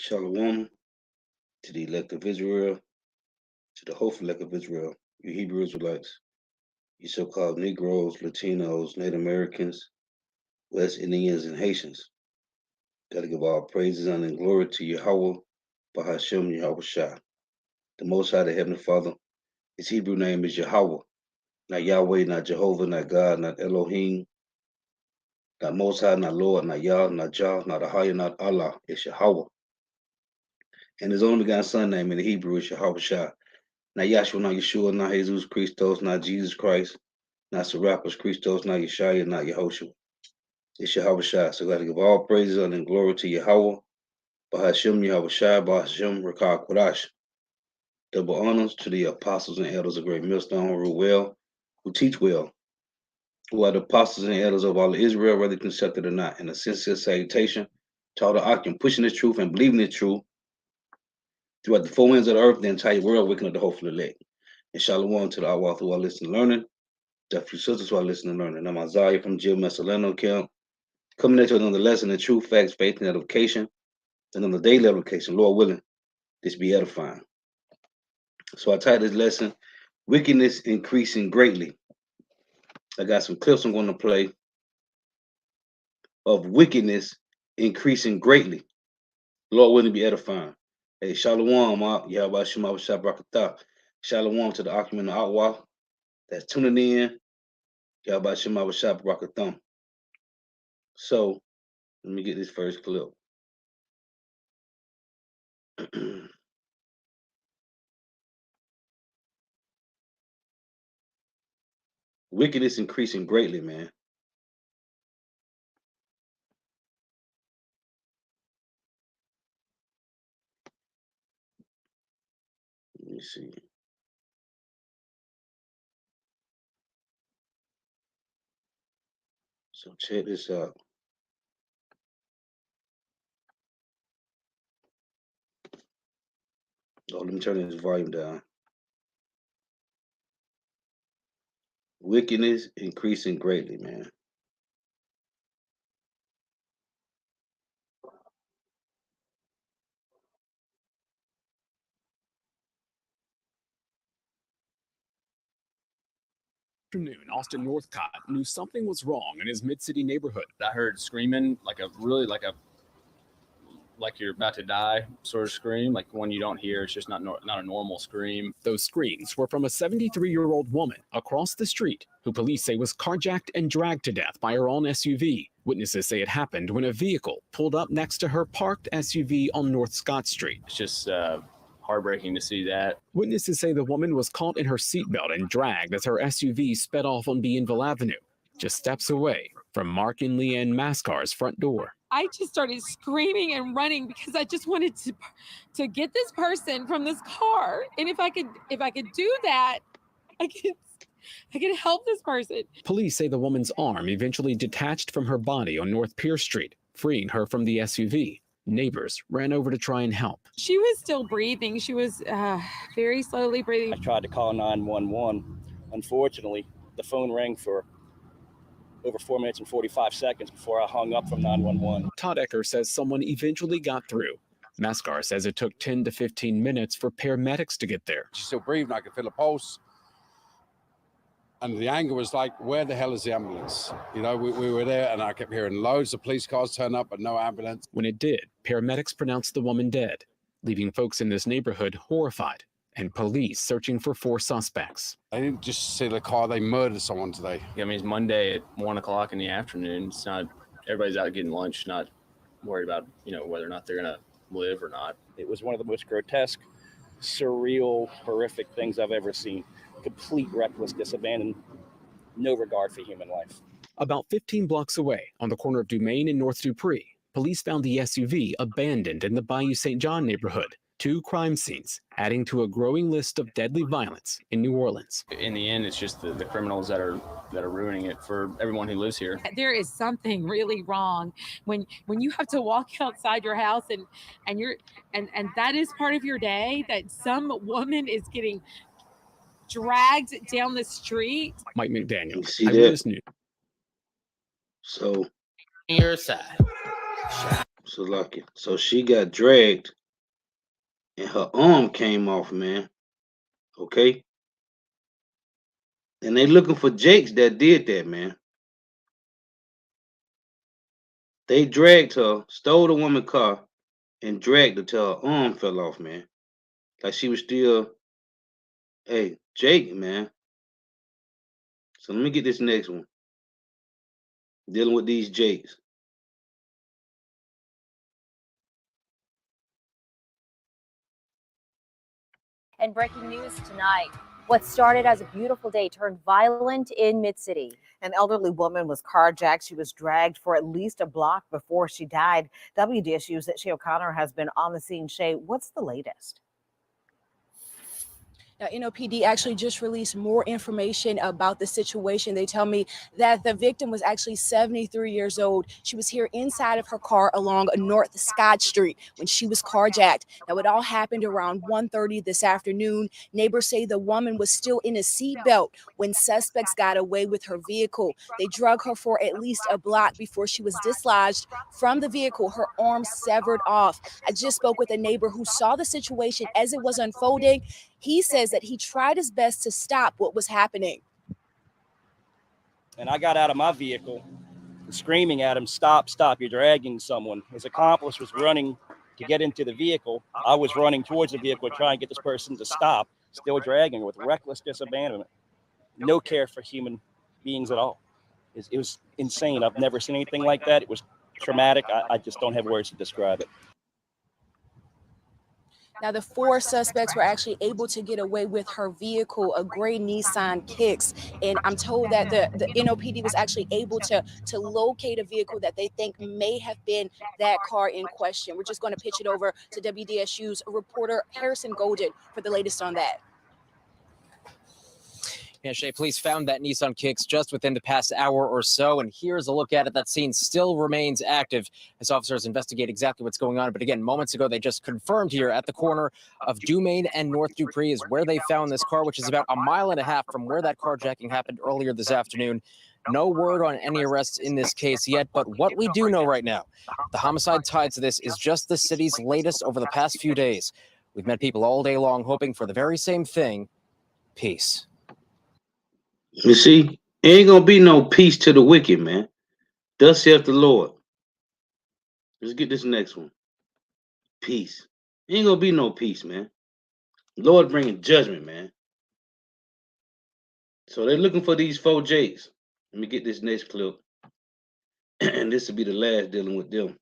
Shalom to the elect of Israel, to the hopeful elect of Israel, you Hebrew Israelites, you so-called Negroes, Latinos, Native Americans, West Indians, and Haitians. Got to give all praises, honor, and glory to Yahweh, Bahashem Yahweh Shah, the Most High, the Heavenly Father. His Hebrew name is Yahweh, not Yahweh, not Jehovah, not God, not Elohim, not Most High, not Lord, not Yah, not Jah, not Ahaya, not Allah. It's Yahweh. And his only begotten son name in the Hebrew is Yahweh Shah. Not Yahshua, not Yeshua, not Jesus Christos, not Jesus Christ, not Serapis Christos, not Yeshua, not Yehoshua. It's Yahweh Shah. So we got to give all praises and glory to Yahweh, Bahashem Yahweh Shah, Bahashem Rakah Kodash. Double honors to the apostles and elders of Great Millstone who rule well, who teach well, who are the apostles and elders of all of Israel, whether accepted or not. And a sincere salutation to all the Akim pushing the truth and believing the truth throughout the four winds of the earth, the entire world, waking up the hopeful elect. And shalom to the Awal who are listening and learning, the few sisters who are listening and learning. I'm Isaiah from Jill Messaleno Camp, coming at you with another lesson in truth, facts, faith, and edification, another daily edification, Lord willing, this be edifying. So I titled this lesson, Wickedness Increasing Greatly. I got some clips I'm going to play of wickedness increasing greatly. Lord willing, be edifying. Hey, shalom, Yahweh Shema Shabrakatah. Shalom to the Akim and the Awal that's tuning in. Yahweh Shema Shabrakatah. So, let me get this first clip. Wickedness increasing greatly, man. Let me see. So check this out. Oh, let me turn this volume down. Wickedness increasing greatly, man. Afternoon, Austin Northcott knew something was wrong in his mid-city neighborhood. I heard screaming like you're about to die sort of scream, like one you don't hear. It's just not a normal scream. Those screams were from a 73-year-old woman across the street who police say was carjacked and dragged to death by her own SUV. Witnesses say it happened when a vehicle pulled up next to her parked SUV on North Scott Street. It's just heartbreaking to see that. Witnesses say the woman was caught in her seatbelt and dragged as her SUV sped off on Bienville Avenue, just steps away from Mark and Leanne Mascar's front door. I just started screaming and running because I just wanted to get this person from this car. And if I could do that, I could help this person. Police say the woman's arm eventually detached from her body on North Pierce Street, freeing her from the SUV. Neighbors ran over to try and help. She was still breathing. She was very slowly breathing. I tried to call 911. Unfortunately, the phone rang for over 4 minutes and 45 seconds before I hung up from 911. Todd Ecker says someone eventually got through. Mascar says it took 10 to 15 minutes for paramedics to get there. She's still breathing. I could feel a pulse. And the anger was like, where the hell is the ambulance? You know, we were there and I kept hearing loads of police cars turn up, but no ambulance. When it did, paramedics pronounced the woman dead, leaving folks in this neighborhood horrified and police searching for 4 suspects. They didn't just see the car, they murdered someone today. I mean, it's Monday at 1 o'clock in the afternoon. It's not, everybody's out getting lunch, not worried about, whether or not they're going to live or not. It was one of the most grotesque, surreal, horrific things I've ever seen. Complete recklessness, abandon, no regard for human life. About 15 blocks away, on the corner of Dumaine and North Dupree, police found the SUV abandoned in the Bayou St. John neighborhood. 2 crime scenes, adding to a growing list of deadly violence in New Orleans. In the end, it's just the criminals that are ruining it for everyone who lives here. There is something really wrong when you have to walk outside your house and that is part of your day, that some woman is getting dragged down the street. Mike McDaniel, See Eyewitness that? News. So, Your side. so lucky. So she got dragged and her arm came off, man. Okay? And they looking for Jakes that did that, man. They dragged her, stole the woman's car, and dragged her till her arm fell off, man. Like she was still, hey, Jake, man. So let me get this next one. Dealing with these Jakes. And breaking news tonight. What started as a beautiful day turned violent in Mid-City. An elderly woman was carjacked. She was dragged for at least a block before she died. WDSU's Shay O'Connor has been on the scene. Shay, what's the latest? Now, NOPD actually just released more information about the situation. They tell me that the victim was actually 73 years old. She was here inside of her car along North Scott Street when she was carjacked. Now, it all happened around 1:30 this afternoon. Neighbors say the woman was still in a seatbelt when suspects got away with her vehicle. They drug her for at least a block before she was dislodged from the vehicle, her arm severed off. I just spoke with a neighbor who saw the situation as it was unfolding. He says that he tried his best to stop what was happening. And I got out of my vehicle screaming at him, "Stop, stop, you're dragging someone." His accomplice was running to get into the vehicle. I was running towards the vehicle trying to get this person to stop, still dragging her with reckless disabandonment. No care for human beings at all. It was insane. I've never seen anything like that. It was traumatic. I just don't have words to describe it. Now, the four suspects were actually able to get away with her vehicle, a gray Nissan Kicks. And I'm told that the NOPD was actually able to locate a vehicle that they think may have been that car in question. We're just going to pitch it over to WDSU's reporter Harrison Golden for the latest on that. Yeah, Shay, police found that Nissan Kicks just within the past hour or so, and here's a look at it. That scene still remains active as officers investigate exactly what's going on. But again, moments ago, they just confirmed here at the corner of Dumaine and North Dupree is where they found this car, which is about a mile and a half from where that carjacking happened earlier this afternoon. No word on any arrests in this case yet, but what we do know right now, the homicide tied to this is just the city's latest over the past few days. We've met people all day long hoping for the very same thing, peace. You see, ain't gonna be no peace to the wicked, man. Thus saith the Lord. Let's get this next one. Peace. Ain't gonna be no peace, man. Lord bringing judgment, man. So they're looking for these 4 Jakes. Let me get this next clip. And this will be the last dealing with them.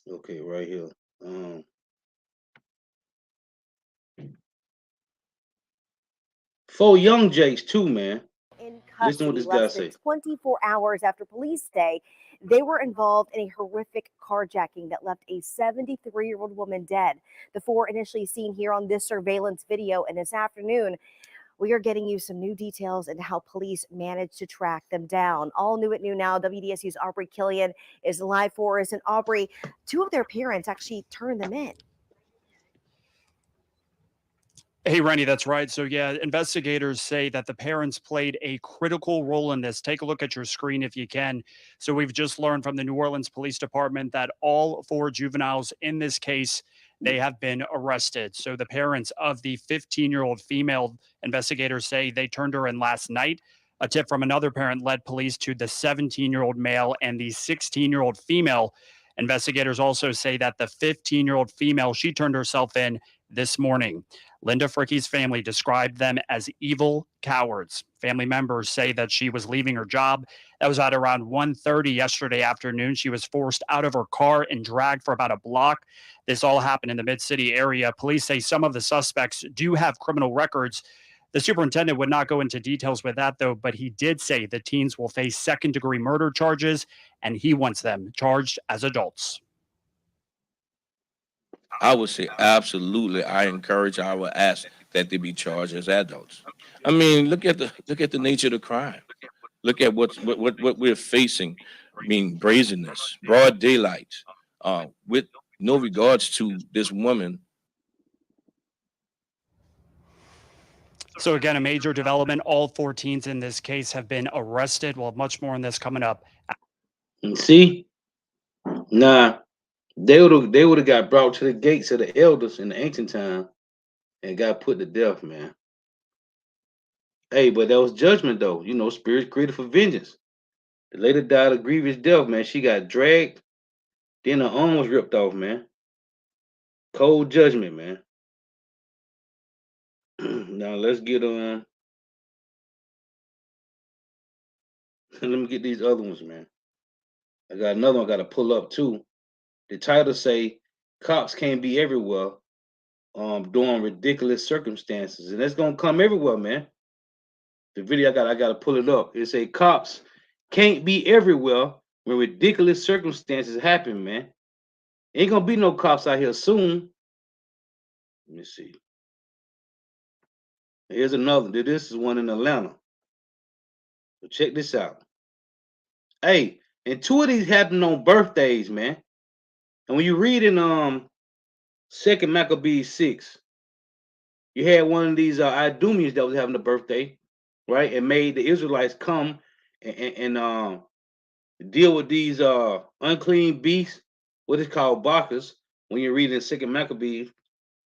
Okay, right here. 4 young Jakes too, man. In Listen to what custody this guy less than say. 24 hours after police say they were involved in a horrific carjacking that left a 73-year-old woman dead. The 4 initially seen here on this surveillance video, and this afternoon we are getting you some new details into how police managed to track them down. All new at noon now, WDSU's Aubrey Killian is live for us. And Aubrey, 2 of their parents actually turned them in. Hey, Rennie, that's right. So, yeah, investigators say that the parents played a critical role in this. Take a look at your screen if you can. So, we've just learned from the New Orleans Police Department that all 4 juveniles in this case, they have been arrested. So, the parents of the 15-year-old female, investigators say they turned her in last night. A tip from another parent led police to the 17-year-old male and the 16-year-old female. Investigators also say that the 15-year-old female, she turned herself in this morning. Linda Fricke's family described them as evil cowards. Family members say that she was leaving her job. That was at around 1:30 yesterday afternoon. She was forced out of her car and dragged for about a block. This all happened in the Mid-City area. Police say some of the suspects do have criminal records. The superintendent would not go into details with that, though, but he did say the teens will face second-degree murder charges, and he wants them charged as adults. I would say absolutely. I encourage. I would ask that they be charged as adults. I mean, look at the nature of the crime. Look at what we're facing. I mean, brazenness, broad daylight, with no regards to this woman. So again, a major development. All 14s in this case have been arrested. We'll have much more on this coming up. And see, nah, they would have got brought to the gates of the elders in the ancient time and got put to death, man. Hey, but that was judgment though. You know, spirits created for vengeance. The lady died a grievous death, man. She got dragged, then her arm was ripped off, man. Cold judgment, man. Now let's get let me get these other ones, man. I got another one I gotta pull up too. The title say cops can't be everywhere during ridiculous circumstances. And that's gonna come everywhere, man. The video I gotta pull it up. It say cops can't be everywhere when ridiculous circumstances happen, man. Ain't gonna be no cops out here soon. Let me see. Here's another. This is one in Atlanta. So check this out. Hey, and two of these happened on birthdays, man. And when you read in Second Maccabees 6, you had one of these Idumeans that was having a birthday, right? And made the Israelites come and deal with these unclean beasts, what is called Bacchus, when you read in Second Maccabees.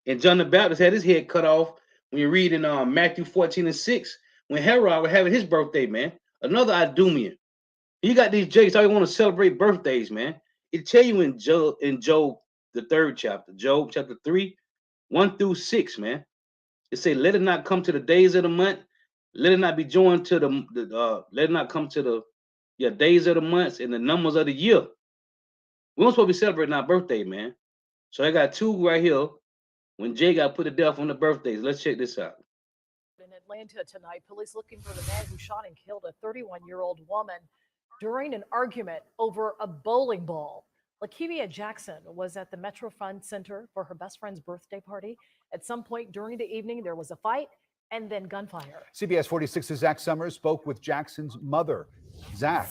And John the Baptist had his head cut off when you read in Matthew 14 and 6, when Herod was having his birthday, man. Another Idumean. You got these Jakes, all you want to celebrate birthdays, man. It tell you in Job, the 3rd chapter, Job chapter 3, 1 through 6, man. It say, let it not come to the days of the month, let it not be joined to let it not come to the days of the months and the numbers of the year. We don't supposed to be celebrating our birthday, man. So I got two right here when Jay got put to death on the birthdays. Let's check this out. In Atlanta tonight, police looking for the man who shot and killed a 31-year-old woman during an argument over a bowling ball. Lakivia Jackson was at the Metro Fund Center for her best friend's birthday party. At some point during the evening, there was a fight and then gunfire. CBS 46's Zach Summers spoke with Jackson's mother. Zach.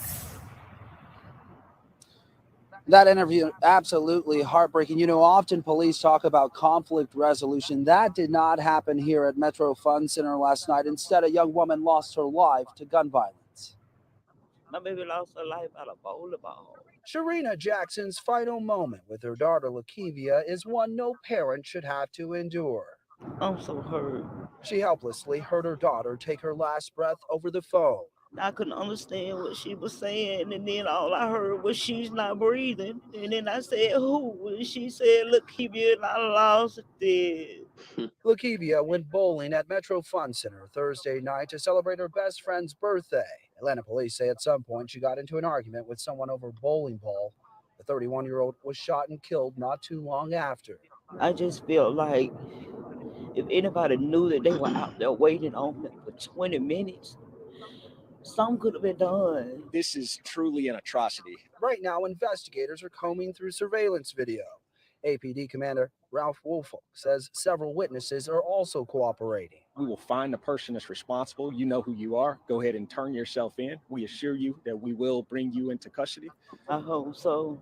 That interview, absolutely heartbreaking. You know, often police talk about conflict resolution. That did not happen here at Metro Fund Center last night. Instead, a young woman lost her life to gun violence. My baby lost her life out of bowling ball. Sharina Jackson's final moment with her daughter Lakivia is one no parent should have to endure. I'm so hurt. She helplessly heard her daughter take her last breath over the phone. I couldn't understand what she was saying, and then all I heard was she's not breathing. And then I said, who? And she said, Lakivia, and I lost it. Lakivia went bowling at Metro Fun Center Thursday night to celebrate her best friend's birthday. Atlanta police say at some point she got into an argument with someone over a bowling ball. The 31-year-old was shot and killed not too long after. I just feel like if anybody knew that they were out there waiting on them for 20 minutes, some could have been done. This is truly an atrocity. Right now, investigators are combing through surveillance video. APD Commander Ralph Woolfolk says several witnesses are also cooperating. We will find the person that's responsible. You know who you are. Go ahead and turn yourself in. We assure you that we will bring you into custody. I hope so.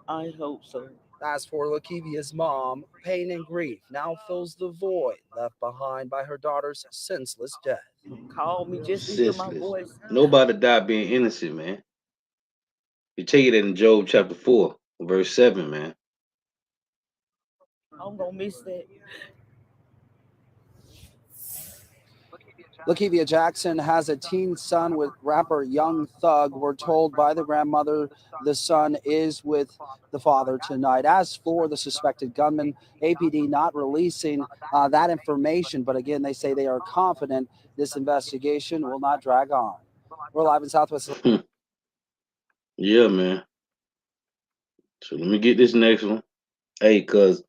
I hope so. As for Lakivia's mom, pain and grief now fills the void left behind by her daughter's senseless death. Call me just to hear my voice. Nobody died being innocent, man. You tell you that in Job chapter 4, verse 7, man. I'm gonna miss that. Lakivia Jackson has a teen son with rapper Young Thug. We're told by the grandmother the son is with the father tonight. As for the suspected gunman, APD not releasing that information, but again, they say they are confident this investigation will not drag on. We're live in Southwest. Yeah, man. So let me get this next one. Hey, cuz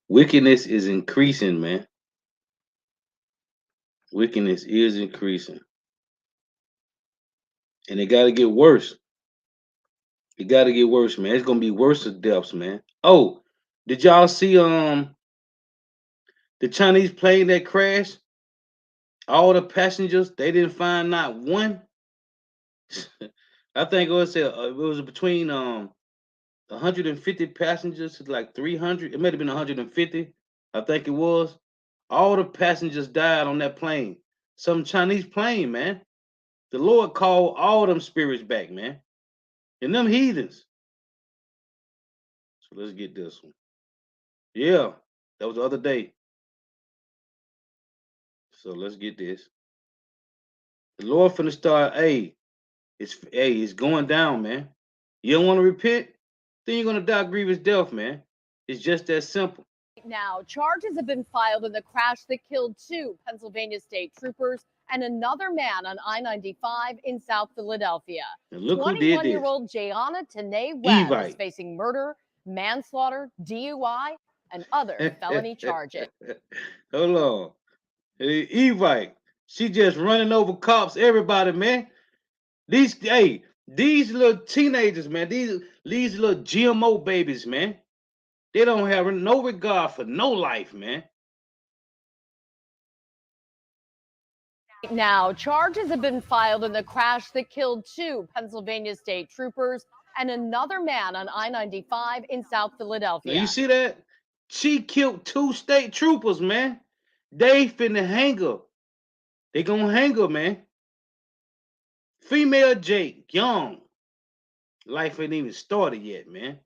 wickedness is increasing, man. Wickedness is increasing. And it got to get worse. It got to get worse, man. It's going to be worse to depths, man. Oh, did y'all see the Chinese plane that crashed? All the passengers, they didn't find not one. I think it was between 150 passengers to like 300. It might have been 150. I think it was. All the passengers died on that plane. Some Chinese plane, man. The Lord called all them spirits back, man. And them heathens. So let's get this one. Yeah, that was the other day. So let's get this. The Lord finna start, it's going down, man. You don't want to repent? Then you're gonna die grievous death, man. It's just that simple. Now, charges have been filed in the crash that killed two Pennsylvania state troopers and another man on I-95 in South Philadelphia. And look who did this. 21-year-old Jayana Tanae Webb is Evite. facing murder, manslaughter, DUI, and other felony charges. Hold on. Hey, Evite. She just running over cops, everybody, man. These little teenagers, man, these little GMO babies, man. They don't have no regard for no life, man. Now, charges have been filed in the crash that killed two Pennsylvania state troopers and another man on I-95 in South Philadelphia. Now you see that? She killed two state troopers, man. They finna hang her. They gonna hang her, man. Female Jake, young. Life ain't even started yet, man.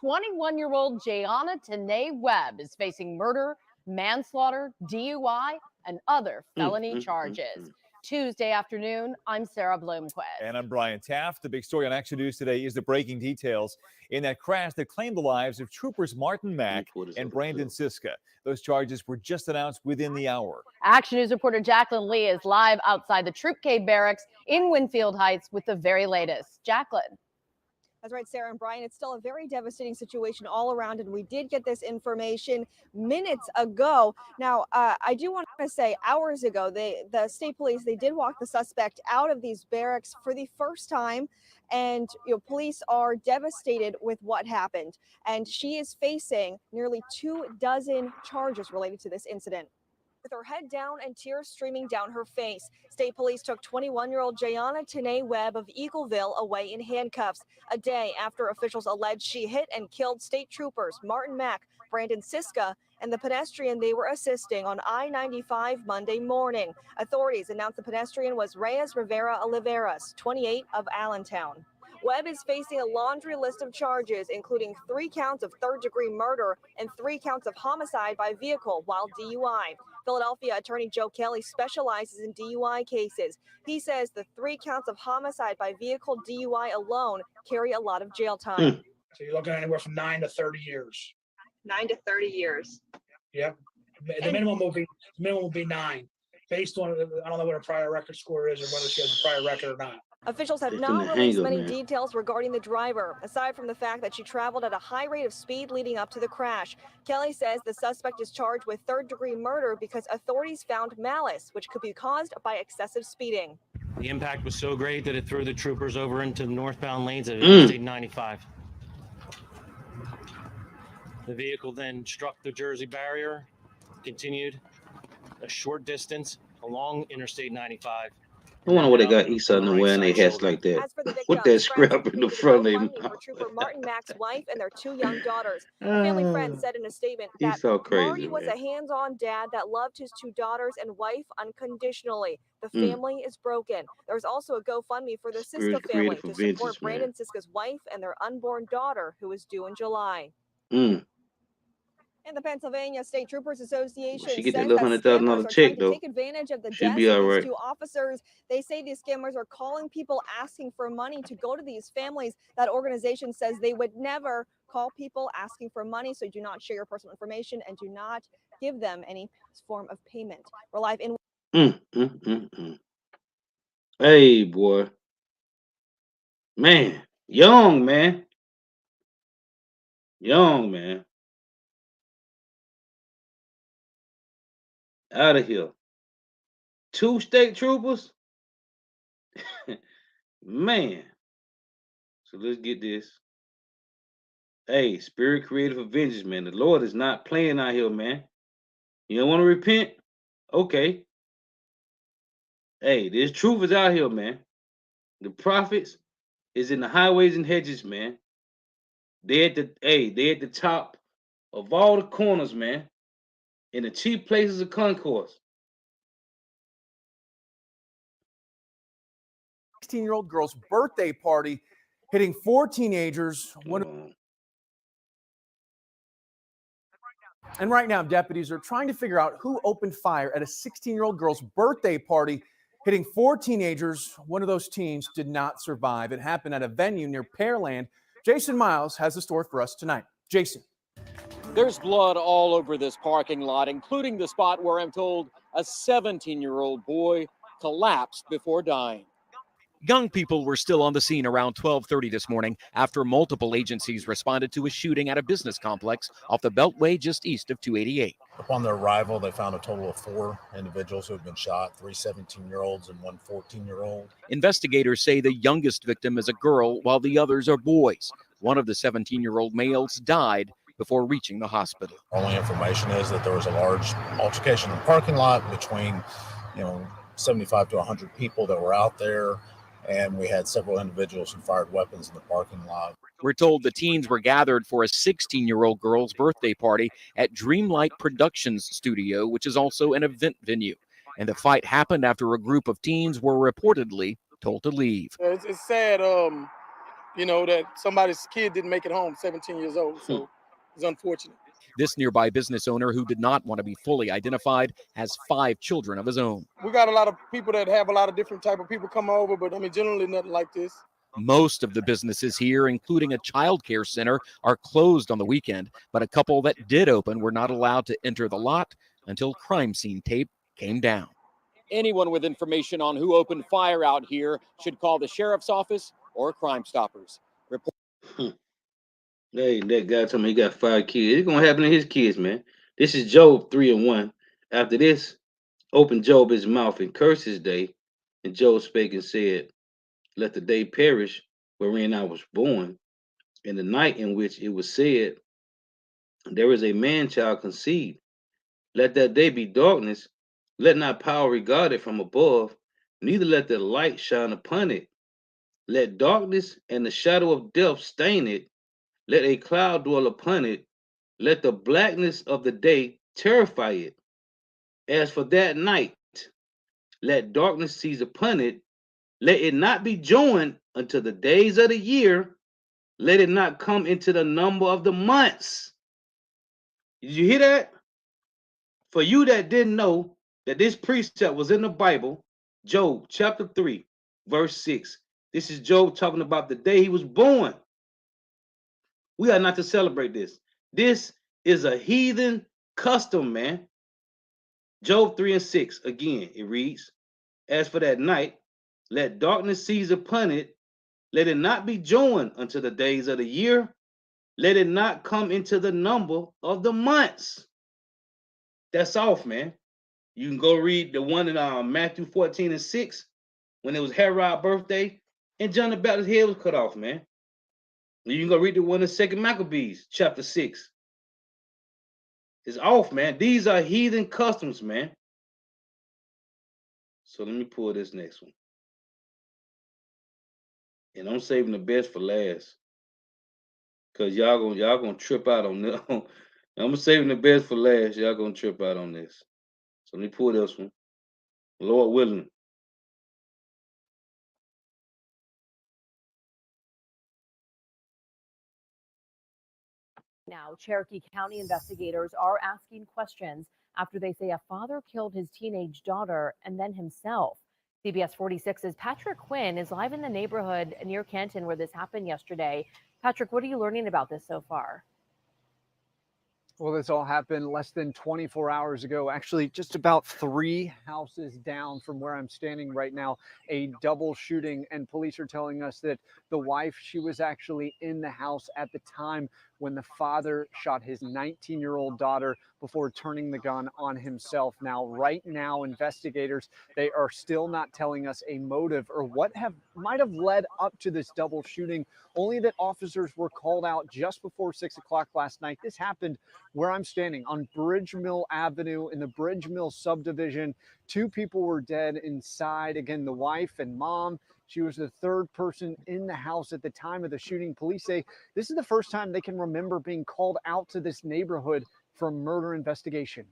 21-year-old Jayana Tanae Webb is facing murder, manslaughter, DUI, and other felony charges. Tuesday afternoon, I'm Sarah Bloomquist. And I'm Brian Taft. The big story on Action News today is the breaking details in that crash that claimed the lives of troopers Martin Mack and Brandon Siska. Those charges were just announced within the hour. Action News reporter Jacqueline Lee is live outside the Troop K barracks in Winfield Heights with the very latest. Jacqueline. That's right, Sarah and Brian. It's still a very devastating situation all around, and we did get this information minutes ago. Now, I do want to say, hours ago, the state police, they did walk the suspect out of these barracks for the first time, and police are devastated with what happened. And she is facing nearly 24 charges related to this incident. With her head down and tears streaming down her face, state police took 21-year-old Jayana Tanae Webb of Eagleville away in handcuffs a day after officials alleged she hit and killed state troopers Martin Mack, Brandon Siska, and the pedestrian they were assisting on I-95 Monday morning. Authorities announced the pedestrian was Reyes Rivera Oliveras, 28, of Allentown. Webb is facing a laundry list of charges, including 3 counts of third-degree murder and 3 counts of homicide by vehicle while DUI. Philadelphia Attorney Joe Kelly specializes in DUI cases. He says the 3 counts of homicide by vehicle DUI alone carry a lot of jail time. So you're looking at anywhere from 9 to 30 years. 9 to 30 years. Yep. The minimum will be 9, based on, I don't know what her prior record score is or whether she has a prior record or not. Officials have not released many details regarding the driver, aside from the fact that she traveled at a high rate of speed leading up to the crash. Kelly says the suspect is charged with third-degree murder because authorities found malice, which could be caused by excessive speeding. The impact was so great that it threw the troopers over into the northbound lanes of Interstate 95. The vehicle then struck the Jersey barrier, continued a short distance along Interstate 95. I wonder what they got East Side and wearing their hats like that. With that scrap in the front of them. For Trooper Martin Mack's wife and their 2 young daughters. A family friend said in a statement that He's so crazy, Marty was man. a hands-on dad that loved his 2 daughters and wife unconditionally. The family is broken. There's also a GoFundMe for the Siska family to support Brandon Siska's wife and their unborn daughter, who is due in July. And the Pennsylvania State Troopers Association She says get that that little scammers $100,000 are check trying to though. take advantage of the She'll deaths be all of these right. 2 officers. They say these scammers are calling people asking for money to go to these families. That organization says they would never call people asking for money, so do not share your personal information and do not give them any form of payment. We're live in. Hey, boy. Man. Young, man. Young, man. Out of here. 2 state troopers? Man. So let's get this. Hey, spirit created for vengeance, man. The Lord is not playing out here, man. You don't want to repent? Okay. Hey, there's truth is out here, man. The prophets is in the highways and hedges, man. They at the top of all the corners, man. in the cheap places of concourse. 16-year-old girl's birthday party, hitting 4 teenagers. And right now, deputies are trying to figure out who opened fire at a 16-year-old girl's birthday party, hitting 4 teenagers. One of those teens did not survive. It happened at a venue near Pearland. Jason Miles has the story for us tonight. Jason. There's blood all over this parking lot, including the spot where I'm told a 17-year-old boy collapsed before dying. Young people were still on the scene around 12:30 this morning after multiple agencies responded to a shooting at a business complex off the Beltway just east of 288. Upon their arrival, they found a total of 4 individuals who had been shot, 3 17-year-olds and 1 14-year-old. Investigators say the youngest victim is a girl while the others are boys. One of the 17-year-old males died before reaching the hospital. Only information is that there was a large altercation in the parking lot between, 75 to 100 people that were out there. And we had several individuals who fired weapons in the parking lot. We're told the teens were gathered for a 16-year-old girl's birthday party at Dreamlight Productions Studio, which is also an event venue. And the fight happened after a group of teens were reportedly told to leave. It's sad, that somebody's kid didn't make it home, 17 years old. So it's unfortunate. This nearby business owner, who did not want to be fully identified, has 5 children of his own. We got a lot of people that have a lot of different type of people come over, but generally nothing like this. Most of the businesses here, including a child care center, are closed on the weekend, but a couple that did open were not allowed to enter the lot until crime scene tape came down. Anyone with information on who opened fire out here should call the sheriff's office or Crime Stoppers. Hey, that guy told me he got 5 kids. It's gonna happen to his kids, man. This is Job 3:1. After this, opened Job his mouth and cursed his day, and Job spake and said, let the day perish wherein I was born, and the night in which it was said, there is a man child conceived. Let that day be darkness. Let not power regard it from above, neither let the light shine upon it. Let darkness and the shadow of death stain it. Let a cloud dwell upon it. Let the blackness of the day terrify it. As for that night, let darkness seize upon it. Let it not be joined unto the days of the year. Let it not come into the number of the months. Did you hear that? For you that didn't know that this precept was in the Bible, Job chapter 3, verse 6. This is Job talking about the day he was born. We are not to celebrate this. This is a heathen custom, man. Job 3:6, again, it reads, as for that night, let darkness seize upon it. Let it not be joined unto the days of the year. Let it not come into the number of the months. That's off, man. You can go read the one in Matthew 14:6, when it was Herod's birthday, and John the Baptist's head was cut off, man. You can go read the one in 2 Maccabees, chapter 6. It's off, man. These are heathen customs, man. So let me pull this next one. And I'm saving the best for last. Cause y'all gonna trip out on this. I'm saving the best for last. Y'all gonna trip out on this. So let me pull this one. Lord willing. Now, Cherokee County investigators are asking questions after they say a father killed his teenage daughter and then himself. CBS 46's Patrick Quinn is live in the neighborhood near Canton where this happened yesterday. Patrick, what are you learning about this so far? Well, this all happened less than 24 hours ago, actually just about 3 houses down from where I'm standing right now, a double shooting, and police are telling us that the wife, she was actually in the house at the time when the father shot his 19-year-old daughter before turning the gun on himself. Now, right now, investigators, they are still not telling us a motive or what might have led up to this double shooting, only that officers were called out just before 6 o'clock last night. This happened where I'm standing on Bridge Mill Avenue in the Bridge Mill subdivision. 2 people were dead inside. Again, the wife and mom. She was the 3rd person in the house at the time of the shooting. Police say this is the first time they can remember being called out to this neighborhood for a murder investigation.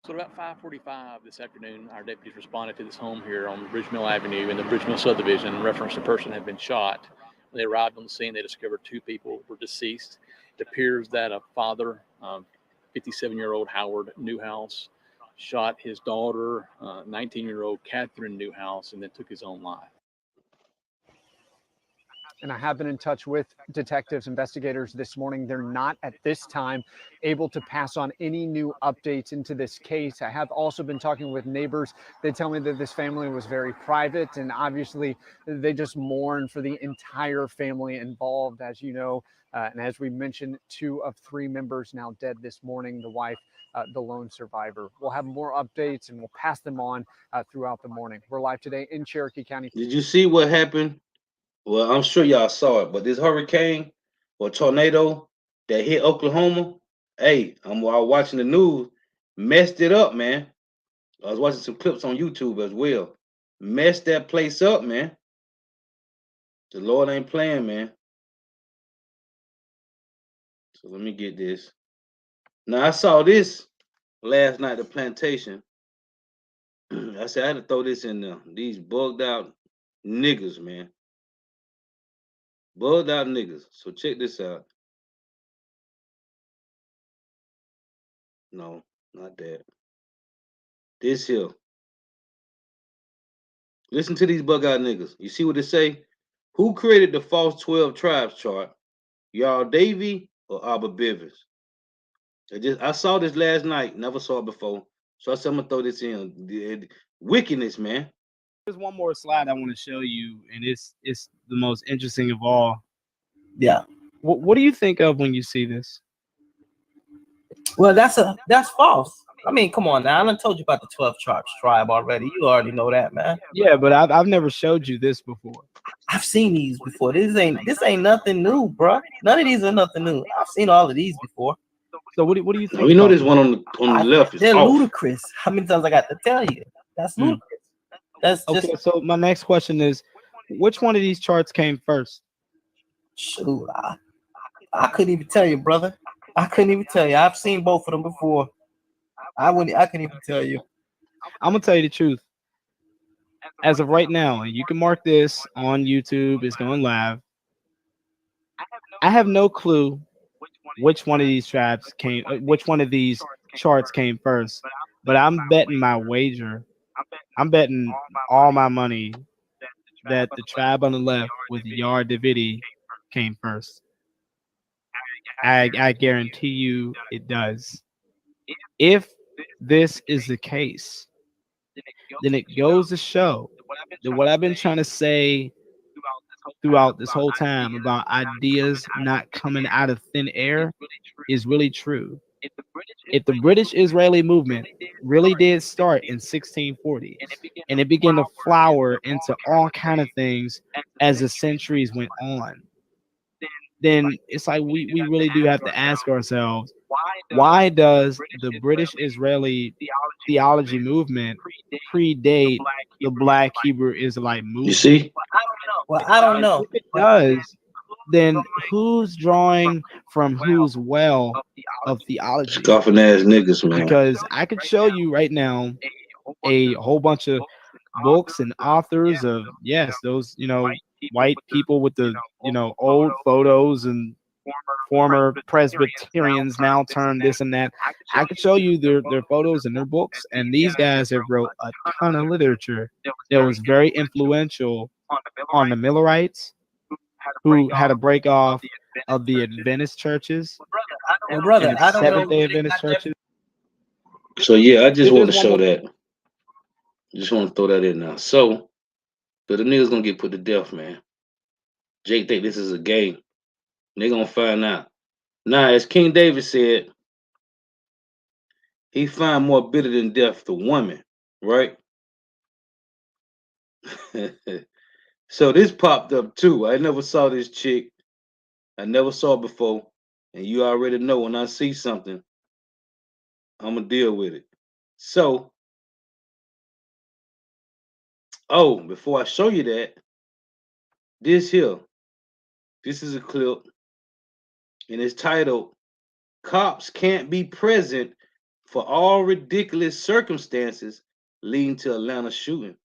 So at about 5:45 this afternoon, our deputies responded to this home here on Bridge Mill Avenue in the Bridge Mill subdivision in reference to a person had been shot. When they arrived on the scene, they discovered two people were deceased. It appears that a father, 57-year-old Howard Newhouse, shot his daughter, 19-year-old Catherine Newhouse, and then took his own life. And I have been in touch with detectives, investigators this morning. They're not at this time able to pass on any new updates into this case. I have also been talking with neighbors. They tell me that this family was very private, and obviously they just mourn for the entire family involved. As you know, and as we mentioned, 2 of 3 members now dead this morning, the wife, the lone survivor. We'll have more updates and we'll pass them on throughout the morning. We're live today in Cherokee County. Did you see what happened? Well, I'm sure y'all saw it, but this hurricane or tornado that hit Oklahoma, hey, I was watching the news, messed it up, man. I was watching some clips on YouTube as well. Messed that place up, man. The Lord ain't playing, man. So let me get this. Now I saw this last night at the plantation. I said I had to throw this in there. These bugged out niggas, man. Bugged out niggas. So check this out. No, not that. This here. Listen to these bug out niggas. You see what they say? Who created the false 12 tribes chart? Y'all Davy or Abba Bivens? I saw this last night. Never saw it before. So I said I'm gonna throw this in. Wickedness, man. There's one more slide I want to show you, and it's the most interesting of all. Yeah. What do you think of when you see this? Well, that's false. I mean, come on now. I done told you about the 12 tribe already. You already know that, man. Yeah, but I've never showed you this before. I've seen these before. This ain't nothing new, bro. None of these are nothing new. I've seen all of these before. So what do you think? We know this one on the left is they're off. ludicrous. How many times I got to tell you? That's ludicrous. That's okay. just So my next question is, which one of these charts came first? shoot. I couldn't even tell you, brother. I couldn't even tell you. I've seen both of them before. I couldn't even tell you. I'm gonna tell you the truth. As of right now, and you can mark this on YouTube. It's going live. I have no clue which one of these tribes came, which one of these charts came first. But I'm betting my wager. I'm betting all my money that the tribe on the left with Yar Davidi came first. I guarantee you it does. If this is the case, then it goes to show that what I've been trying to say throughout this whole time about ideas not coming out of thin air is really true. If the British Israeli movement really did start in 1640 and it began to flower into all kind of things as the centuries went on, then it's like we really do have to ask ourselves, why does the British Israeli theology movement predate the Black Hebrew Israelite movement? You see? Well, I don't know. If it does, then who's drawing from whose well of theology? Scoffing ass niggas, man. Because I could show you right now a whole bunch of books and authors of those white people with the old photos and former Presbyterians now turned this and that. I could show you their photos and their books, and these guys have wrote a ton of literature that was very influential on the Millerites, who had a break off of the Adventist churches, well, brother, and the I don't know. Seventh-day Adventist churches. So yeah, I just want to There's one show more. that. Just want to throw that in now. So the niggas gonna get put to death, man. Jake think this is a game. They gonna find out. Now, as King David said, he find more bitter than death the woman, right? So this popped up too. I never saw this chick. I never saw it before. And you already know when I see something, I'm gonna deal with it. So, before I show you that, this is a clip, and it's titled "Cops Can't Be Present for all ridiculous circumstances leading to Atlanta shooting.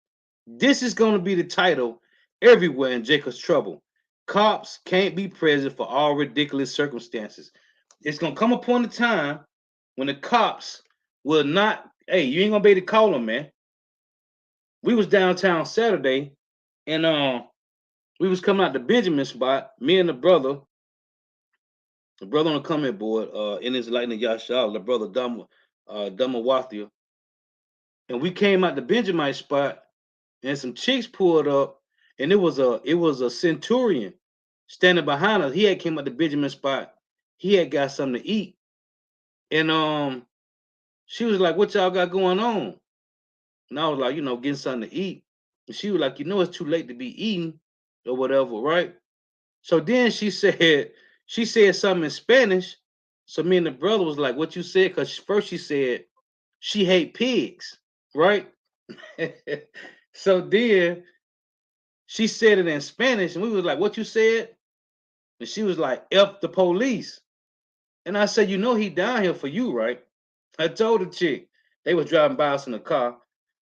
This is going to be the title everywhere in Jacob's Trouble. Cops can't be present for all ridiculous circumstances. It's going to come upon a time when the cops will not, hey, you ain't going to be able to call them, man. We was downtown Saturday, and we was coming out the Benjamin spot, me and the brother on the comment board, in his lightning Yashal, the brother Dama Wathia. And we came out the Benjamin spot, and some chicks pulled up, and it was a centurion standing behind us. He had came out the Benjamin spot. He had got something to eat. And she was like, "What y'all got going on?" And I was like, getting something to eat. And she was like, it's too late to be eating or whatever, right? So then she said something in Spanish. So me and the brother was like, "What you said?" Because first she said she hate pigs, right? So then she said it in Spanish, and we was like, "What you said?" And she was like, "F the police." And I said, he down here for you, right? I told the chick, they was driving by us in the car.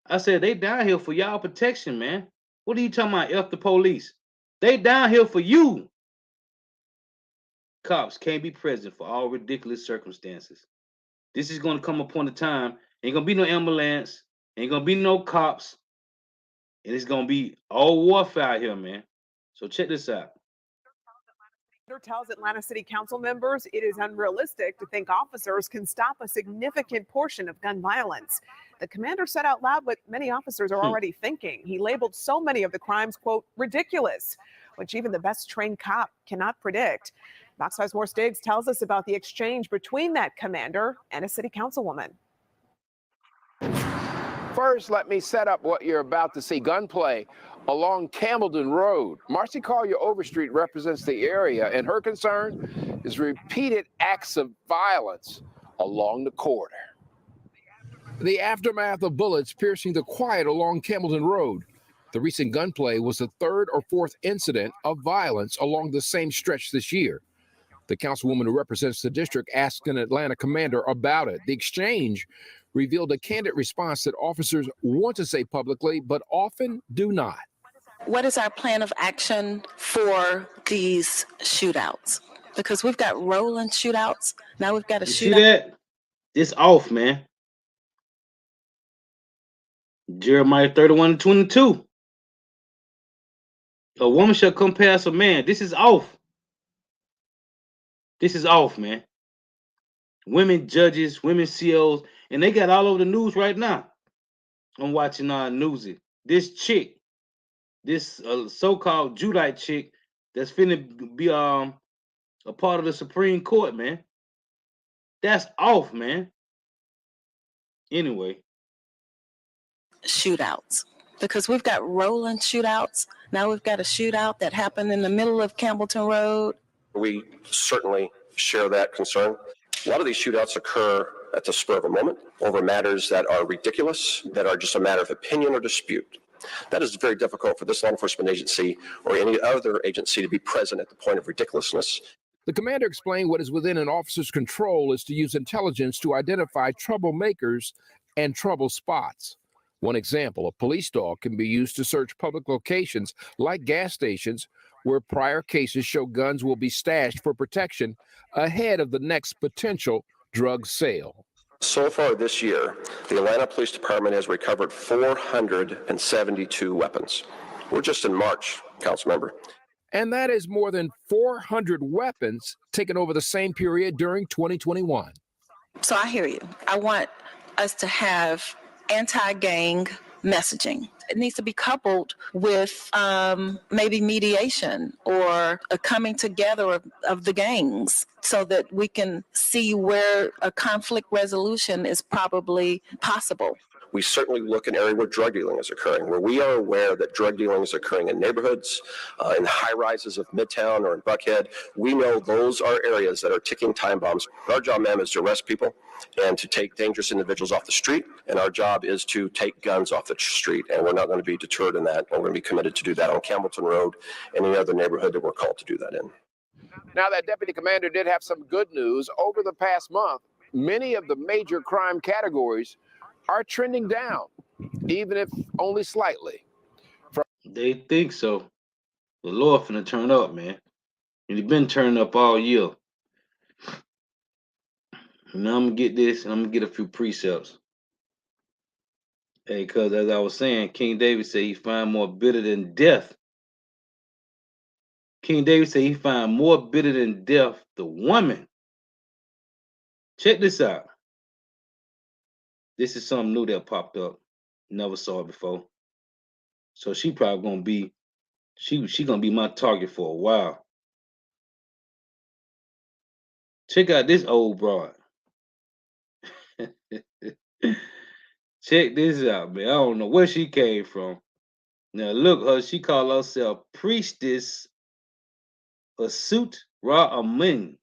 I said, they down here for y'all protection, man. What are you talking about, F the police? They down here for you. Cops can't be present for all ridiculous circumstances. This is going to come upon a time. Ain't going to be no ambulance. Ain't going to be no cops. And it's going to be all warfare out here, man. So check this out. Tells Atlanta City Council members it is unrealistic to think officers can stop a significant portion of gun violence. The commander said out loud what many officers are already thinking. He labeled so many of the crimes, quote, ridiculous, which even the best trained cop cannot predict. Fox 5's More Stiggs tells us about the exchange between that commander and a city councilwoman. First, let me set up what you're about to see. Gunplay along Campbellton Road. Marcy Collier Overstreet represents the area, and her concern is repeated acts of violence along the corridor. The aftermath of bullets piercing the quiet along Campbellton Road. The recent gunplay was the third or fourth incident of violence along the same stretch this year. The councilwoman who represents the district asked an Atlanta commander about it. The exchange revealed a candid response that officers want to say publicly, but often do not. What is our plan of action for these shootouts? Because we've got rolling shootouts. Now we've got a shootout. See that? It's off, man. Jeremiah 31:22. A woman shall come past a man. This is off. This is off, man. Women judges, women CEOs, and they got all over the news right now. I'm watching Newsy. This chick, this so-called Judite chick, that's finna be a part of the Supreme Court, man. That's off, man. Anyway. Shootouts. Because we've got rolling shootouts. Now we've got a shootout that happened in the middle of Campbellton Road. We certainly share that concern. A lot of these shootouts occur at the spur of a moment over matters that are ridiculous, that are just a matter of opinion or dispute. That is very difficult for this law enforcement agency or any other agency to be present at the point of ridiculousness. The commander explained what is within an officer's control is to use intelligence to identify troublemakers and trouble spots. One example, a police dog can be used to search public locations like gas stations where prior cases show guns will be stashed for protection ahead of the next potential drug sale. So far this year, the Atlanta Police Department has recovered 472 weapons. We're just in March, Councilmember. And that is more than 400 weapons taken over the same period during 2021. So I hear you. I want us to have anti-gang messaging. It needs to be coupled with maybe mediation or a coming together of the gangs so that we can see where a conflict resolution is probably possible. We certainly look in areas where drug dealing is occurring, where we are aware that drug dealing is occurring in neighborhoods, in high rises of Midtown or in Buckhead. We know those are areas that are ticking time bombs. Our job, ma'am, is to arrest people and to take dangerous individuals off the street. And our job is to take guns off the street. And we're not going to be deterred in that. And we're going to be committed to do that on Campbellton Road and any other neighborhood that we're called to do that in. Now, that deputy commander did have some good news. Over the past month, many of the major crime categories are trending down, even if only slightly. They think so. The Lord finna turn up, man. And he been turning up all year. Now I'm gonna get this, and I'm gonna get a few precepts. Hey, cause as I was saying, King David said he find more bitter than death. King David said he find more bitter than death the woman. Check this out. This is something new that popped up. Never saw it before. So she probably gonna be she gonna be my target for a while. Check out this old broad. Check this out, man. I don't know where she came from. Now look, she called herself priestess Asut Ra Amun.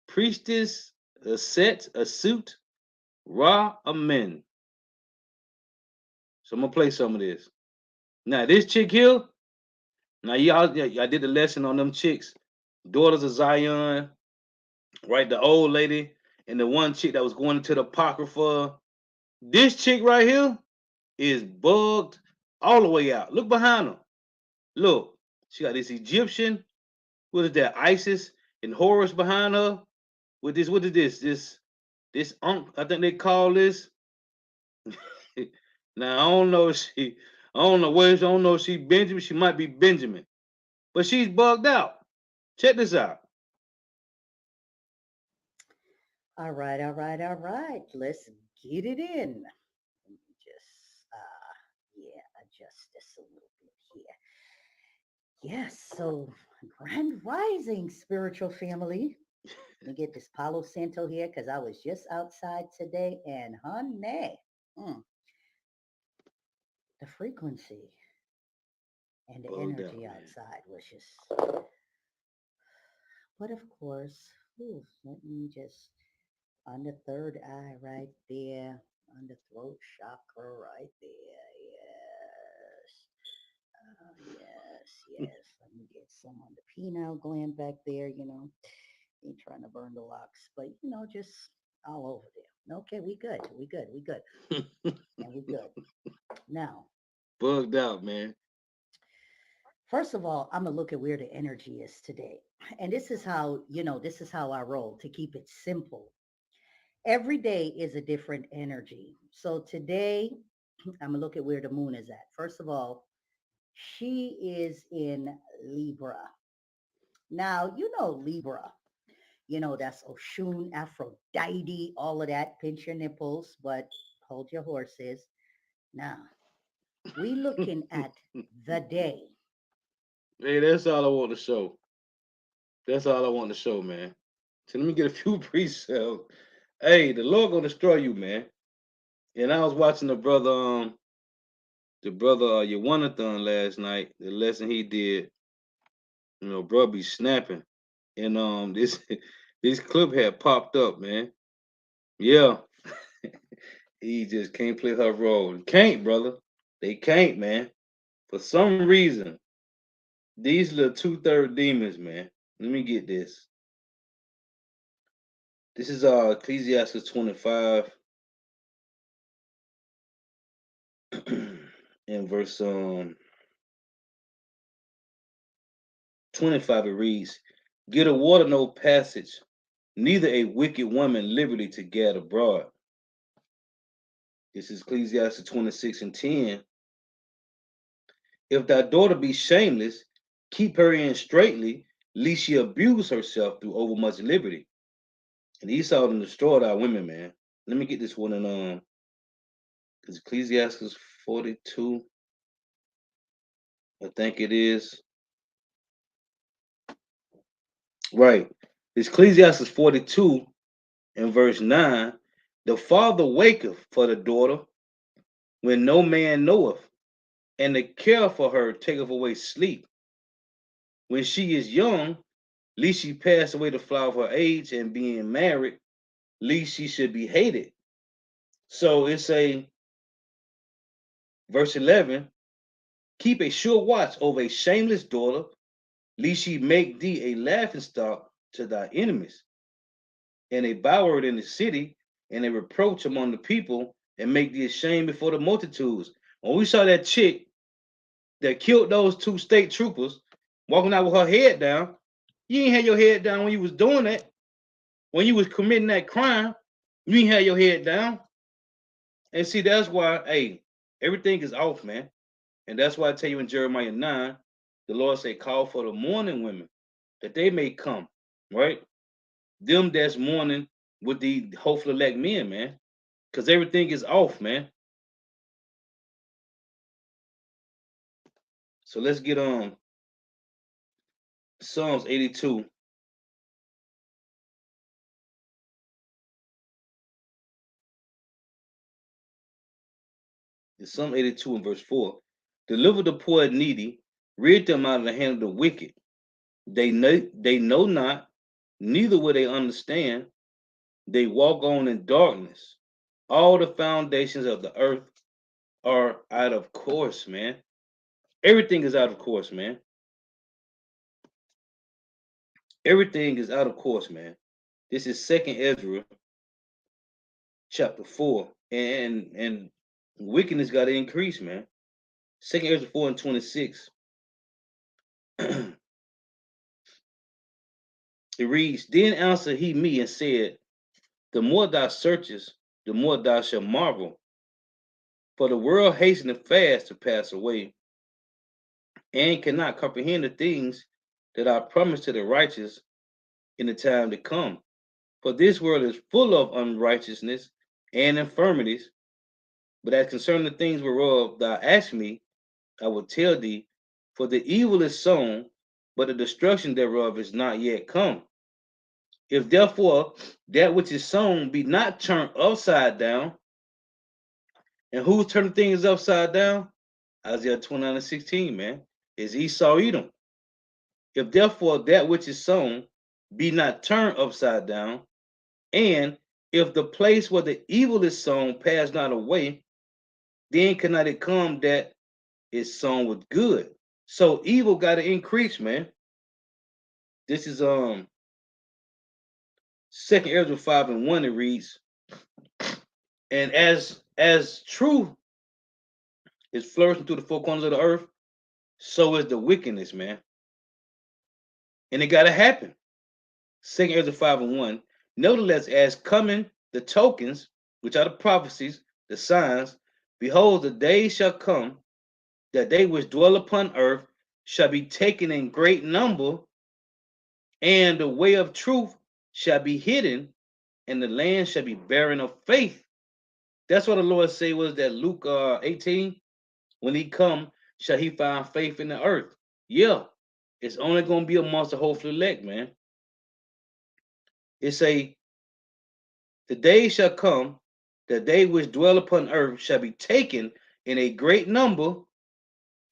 Priestess Aset Asut Ra Amen. So I'm gonna play some of this. Now this chick here. Now y'all did the lesson on them chicks, daughters of Zion, right? The old lady and the one chick that was going into the Apocrypha. This chick right here is bugged all the way out. Look behind her. Look, she got this Egyptian. What is that? ISIS and Horus behind her. With this, what is this? This I think they call this. Now I don't know if she, I don't know where. I don't know if she Benjamin. She might be Benjamin, but she's bugged out. Check this out. All right. Let's get it in. Let me just, adjust this a little bit here. Yes, so grand rising, spiritual family. Let me get this Palo Santo here because I was just outside today and honey, the frequency and the energy outside was just, but of course, let me just, on the third eye right there, on the throat chakra right there, yes. Let me get some on the pineal gland back there, ain't trying to burn the locks, but just all over there. Okay, we good. And we good. Now, bugged out, man. First of all, I'm gonna look at where the energy is today. And this is how, I roll to keep it simple. Every day is a different energy. So today, I'm gonna look at where the moon is at. First of all, she is in Libra. Now, Libra. That's Oshun, Aphrodite, all of that. Pinch your nipples, but hold your horses. Now, we looking at the day. Hey, that's all I want to show. That's all I want to show, man. So let me get a few pre-sales. Hey, the Lord gonna destroy you, man. And I was watching the brother Yawanathan last night. The lesson he did, bro, be snapping. And this this clip had popped up, man. Yeah, he just can't play her role. Can't, brother. They can't, man. For some reason, these little 2/3 demons, man. Let me get this. This is Ecclesiastes 25 in verse 25. It reads, "Get a water no passage, neither a wicked woman liberty to gad abroad." This is Ecclesiastes 26:10. "If thy daughter be shameless, keep her in straitly, lest she abuse herself through overmuch liberty." And Esau done destroyed our women, man. Let me get this one in it's Ecclesiastes 42. I think it is. Right. It's Ecclesiastes 42 in verse 9. "The father waketh for the daughter when no man knoweth, and the care for her taketh away sleep. When she is young, lest she pass away the flower of her age, and being married, lest she should be hated." So it's a verse 11, "Keep a sure watch over a shameless daughter, lest she make thee a laughing stock to thy enemies." and a byword in the city, and a reproach among the people, and make thee ashamed before the multitudes. When we saw that chick that killed those 2 state troopers walking out with her head down, you ain't had your head down when you was doing that. When you was committing that crime, you ain't had your head down. And see, that's why, hey, everything is off, man. And that's why I tell you in Jeremiah 9, the Lord say, call for the mourning women, that they may come, right? Them that's mourning with the hopeful elect men, man. Because everything is off, man. So let's get on Psalms 82. It's Psalm 82 and verse 4. Deliver the poor and needy, rid them out of the hand of the wicked. They know not, neither will they understand. They walk on in darkness. All the foundations of the earth are out of course, man. Everything is out of course, man. Everything is out of course, man. This is Second Ezra chapter 4. And wickedness got to increase, man. Second Ezra 4 and 26. It reads, Then answered he me and said, The more thou searchest, the more thou shalt marvel. For the world hasteneth fast to pass away, and cannot comprehend the things that are promised to the righteous in the time to come. For this world is full of unrighteousness and infirmities. But as concerning the things whereof thou ask me, I will tell thee, for the evil is sown, but the destruction thereof is not yet come. If therefore that which is sown be not turned upside down, and who's turning things upside down? Isaiah 29 and 16, man. Is Esau Edom. If therefore that which is sown be not turned upside down, and if the place where the evil is sown pass not away, then cannot it come that is sown with good. So evil got to increase, man. This is Second Ezra 5 and 1. It reads, and as truth is flourishing through the four corners of the earth, so is the wickedness, man. And it got to happen. Second Ezra 5 and 1. Nevertheless, as coming the tokens, which are the prophecies, the signs, behold, the days shall come that they which dwell upon earth shall be taken in great number, and the way of truth shall be hidden, and the land shall be barren of faith. That's what the Lord say was that Luke 18, when he come, shall he find faith in the earth? Yeah, it's only going to be amongst the hopeful elect, man. It say, the day shall come that they which dwell upon earth shall be taken in a great number,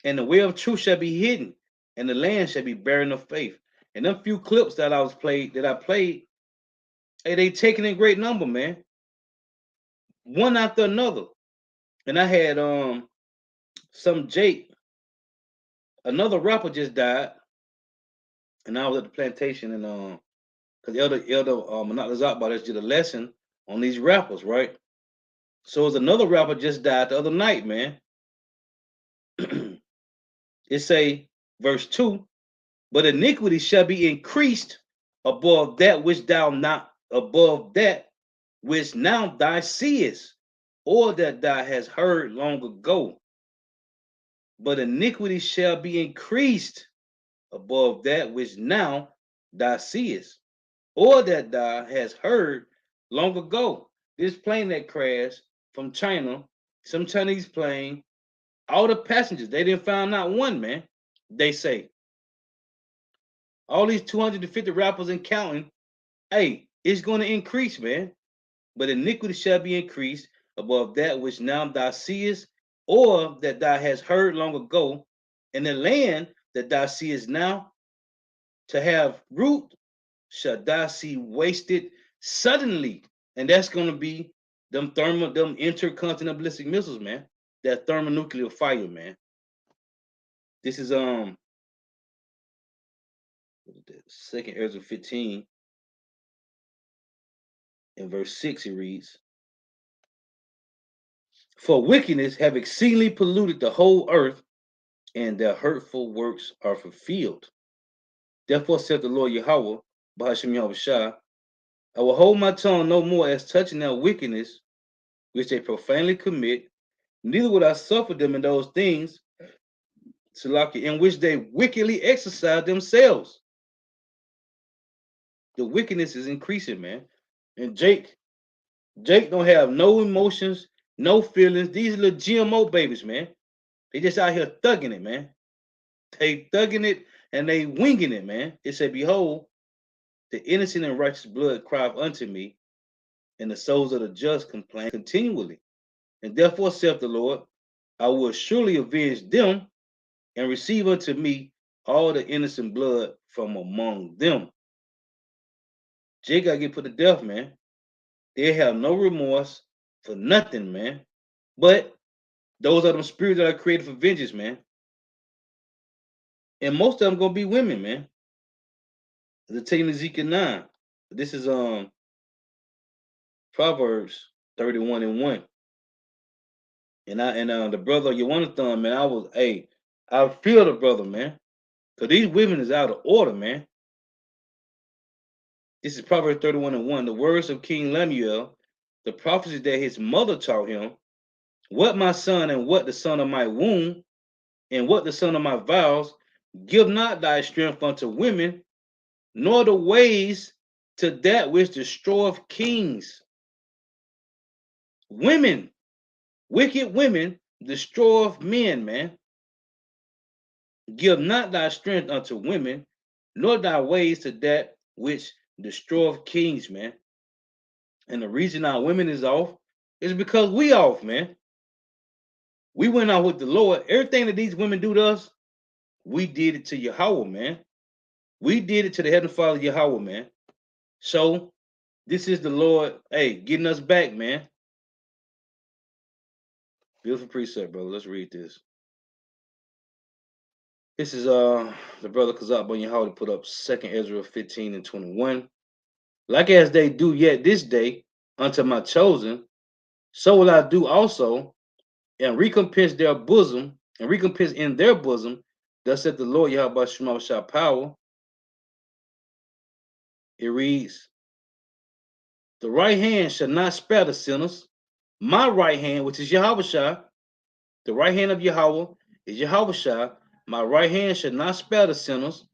and the way of truth shall be hidden, and the land shall be barren of faith. And them few clips that I played, hey, they taken in great number, man. One after another. And I had some Jake, another rapper just died, and I was at the plantation, and because Elder Monat Lazakbar did a lesson on these rappers, right? So it's another rapper just died the other night, man. It say, verse 2, but iniquity shall be increased above that which now thou seest, or that thou hast heard long ago. But iniquity shall be increased above that which now thou seest, or that thou hast heard long ago. This plane that crashed from China, some Chinese plane, all the passengers, they didn't find not one, man. They say all these 250 rappers and counting, hey, it's going to increase, man. But iniquity shall be increased above that which now thou seest, or that thou hast heard long ago, and the land that thou seest now to have root shall thou see wasted suddenly. And that's going to be them intercontinental ballistic missiles, man. That thermonuclear fire, man. This is Second Ezra 15. In verse 6 it reads, "For wickedness have exceedingly polluted the whole earth, and their hurtful works are fulfilled. Therefore saith the Lord Yahweh, Bahashem Yahweh Shah, I will hold my tongue no more as touching their wickedness, which they profanely commit, neither will I suffer them in those things, Salaki, in which they wickedly exercise themselves." The wickedness is increasing, man. And Jake don't have no emotions, no feelings. These little GMO babies, man. They just out here thugging it, man. They thugging it and they winging it, man. It said, "Behold, the innocent and righteous blood crieth unto me, and the souls of the just complain continually. And therefore saith the Lord, I will surely avenge them and receive unto me all the innocent blood from among them." Jake got to get put to death, man. They have no remorse for nothing, man. But those are the spirits that are created for vengeance, man. And most of them gonna be women, man. The taking Ezekiel 9. This is Proverbs 31 and 1. And the brother Yawanathan, man, I feel the brother, man. Cause these women is out of order, man. This is Proverbs 31 and 1. The words of King Lemuel, the prophecy that his mother taught him. What my son and what the son of my womb, and what the son of my vows, give not thy strength unto women, nor the ways to that which destroyeth kings. Women, wicked women, destroyeth men, man. Give not thy strength unto women, nor thy ways to that which destroyeth kings, man. And the reason our women is off is because we off, man. We went out with the Lord. Everything that these women do to us, we did it to Yahweh, man. We did it to the Heavenly Father Yahweh, man. So this is the Lord, getting us back, man. Beautiful precept, brother. Let's read this. This is the brother Kazak Ben Yahweh put up 2nd Ezra 15 and 21. Like as they do yet this day unto my chosen, so will I do also, and recompense their bosom, and recompense in their bosom. Thus said the Lord Yahweh Shema Shah power. It reads, the right hand shall not spare the sinners. My right hand, which is Yahweh Shah, the right hand of Yahweh is Yahweh Shah. My right hand shall not spare the sinners,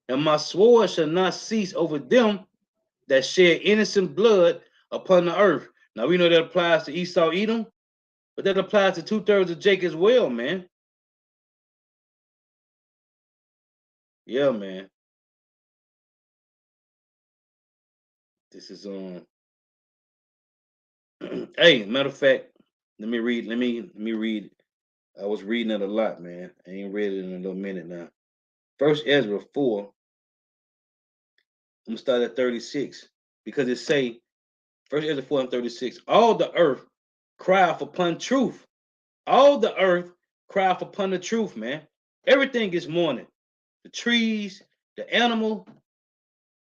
and my sword shall not cease over them that shed innocent blood upon the earth. Now we know that applies to Esau, Edom, but that applies to 2/3 of Jacob as well, man. Yeah, man. This is hey, matter of fact, let me read. I was reading it a lot, man. I ain't read it in a little minute now. First Ezra 4. I'm gonna start at 36 because it say First Ezra 4 and 36. All the earth crieth upon truth. All the earth crieth upon the truth, man. Everything is mourning. The trees, the animals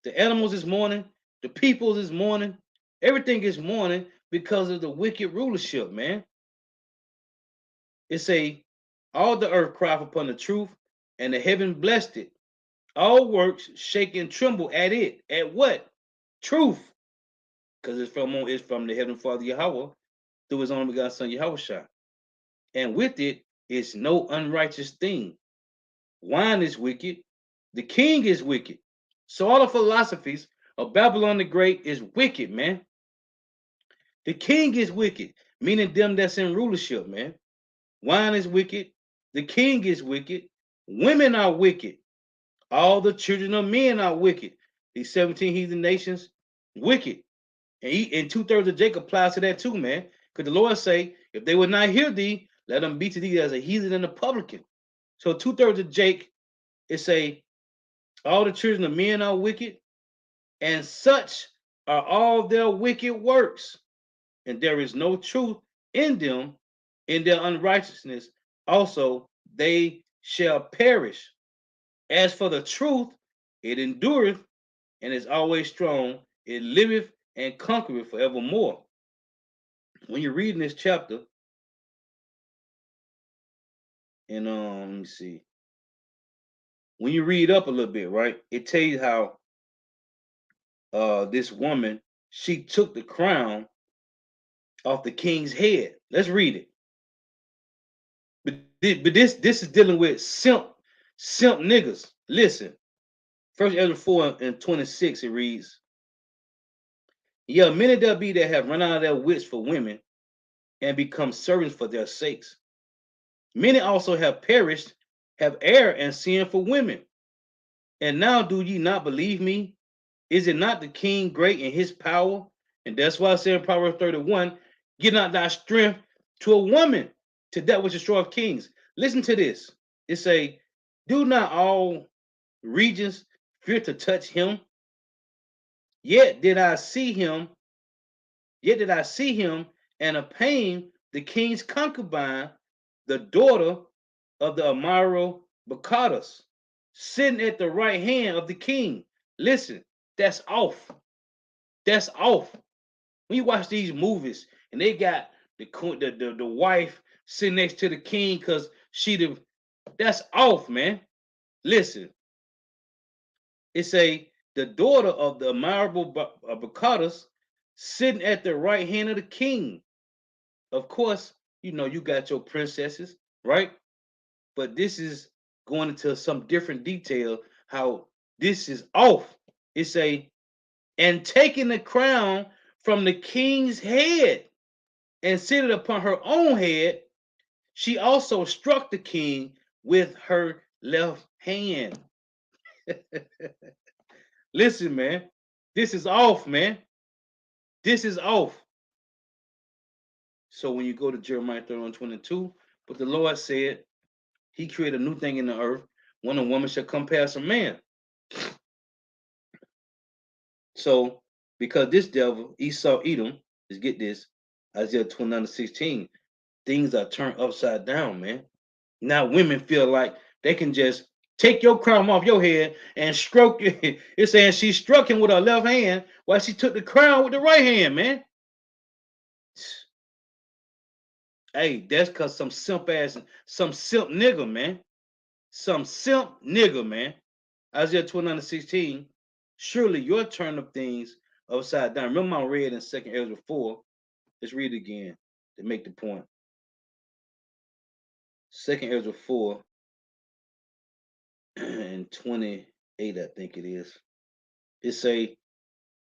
is mourning. The peoples is mourning. Everything is mourning because of the wicked rulership, man. It say, all the earth crieth upon the truth, and the heaven blessed it. All works shake and tremble at it. At what? Truth. Because it's from the Heavenly Father Yahweh through his only begotten Son Yahweh. And with it is no unrighteous thing. Wine is wicked. The king is wicked. So all the philosophies of Babylon the Great is wicked, man. The king is wicked, meaning them that's in rulership, man. Wine is wicked. The king is wicked. Women are wicked. All the children of men are wicked. These 17 heathen nations, wicked. And 2/3 of Jacob applies to that too, man. Because the Lord say, if they would not hear thee, let them be to thee as a heathen and a publican. So 2/3 of Jake, it say, all the children of men are wicked, and such are all their wicked works. And there is no truth in them, in their unrighteousness. Also, they shall perish. As for the truth, it endureth and is always strong. It liveth and conquer it forevermore. When you're reading this chapter, and let me see. When you read up a little bit, right, it tells you how this woman, she took the crown off the king's head. Let's read it. But this is dealing with simp niggas. Listen, First Ezra 4:26 it reads, "Yeah, many there be that have run out of their wits for women, and become servants for their sakes. Many also have perished, have erred and sinned for women. And now do ye not believe me? Is it not the king great in his power?" And that's why I said in Proverbs 31, "Give not thy strength to a woman, to that which destroyeth kings." Listen to this. It say, "Do not all regions fear to touch him? Yet did I see him, and obtain the king's concubine, the daughter of the Amaro Bakatas, sitting at the right hand of the king." Listen, that's off. That's off. When you watch these movies and they got the wife sitting next to the king because that's off, man. Listen, it say the daughter of the Amaro Bakatas sitting at the right hand of the king. Of course, you got your princesses, right? But this is going into some different detail how this is off. It say, "And taking the crown from the king's head and set it upon her own head, she also struck the king with her left hand." Listen, man, this is off, man. This is off. So when you go to Jeremiah 31:22, but the Lord said, He created a new thing in the earth, when a woman shall come past a man. So, because this devil, Esau, Edom, let's get this, Isaiah 29:16, things are turned upside down, man. Now women feel like they can just take your crown off your head and stroke it. It's saying she struck him with her left hand while she took the crown with the right hand, man. Hey, that's because some simp nigga, man. Some simp nigga, man. Isaiah 29:16, surely your turn of things upside down. Remember I read in 2nd Ezra 4. Let's read it again to make the point. 2nd Ezra 4 and 28, I think it is. It say,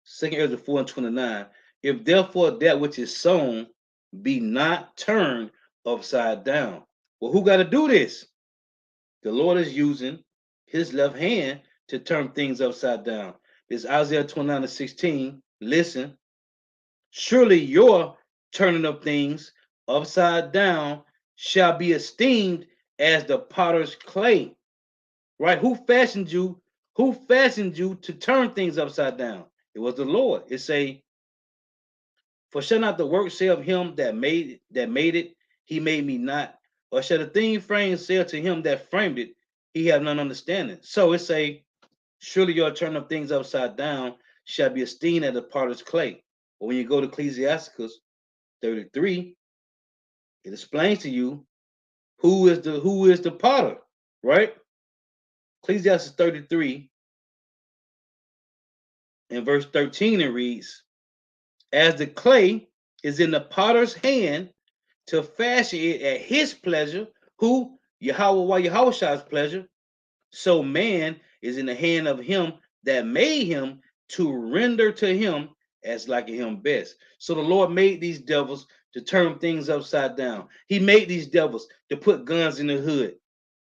2nd Ezra 4 and 29, "If therefore that which is sown be not turned upside down." Well, who got to do this? The Lord is using his left hand to turn things upside down. This Isaiah 29:16. Listen, surely your turning of things upside down shall be esteemed as the potter's clay. Right? Who fashioned you? Who fashioned you to turn things upside down? It was the Lord. It say, "For shall not the work say of him that made it, he made me not? Or shall the thing framed say to him that framed it, he have none understanding?" So it say, surely your turn of things upside down shall be esteemed as a potter's clay. But when you go to Ecclesiasticus 33, it explains to you who is the potter, right? Ecclesiastes 33 in verse 13 it reads, "As the clay is in the potter's hand to fashion it at his pleasure," who? Yahweh Yahweh's pleasure, "so man is in the hand of him that made him to render to him as like him best." So the Lord made these devils to turn things upside down. He made these devils to put guns in the hood.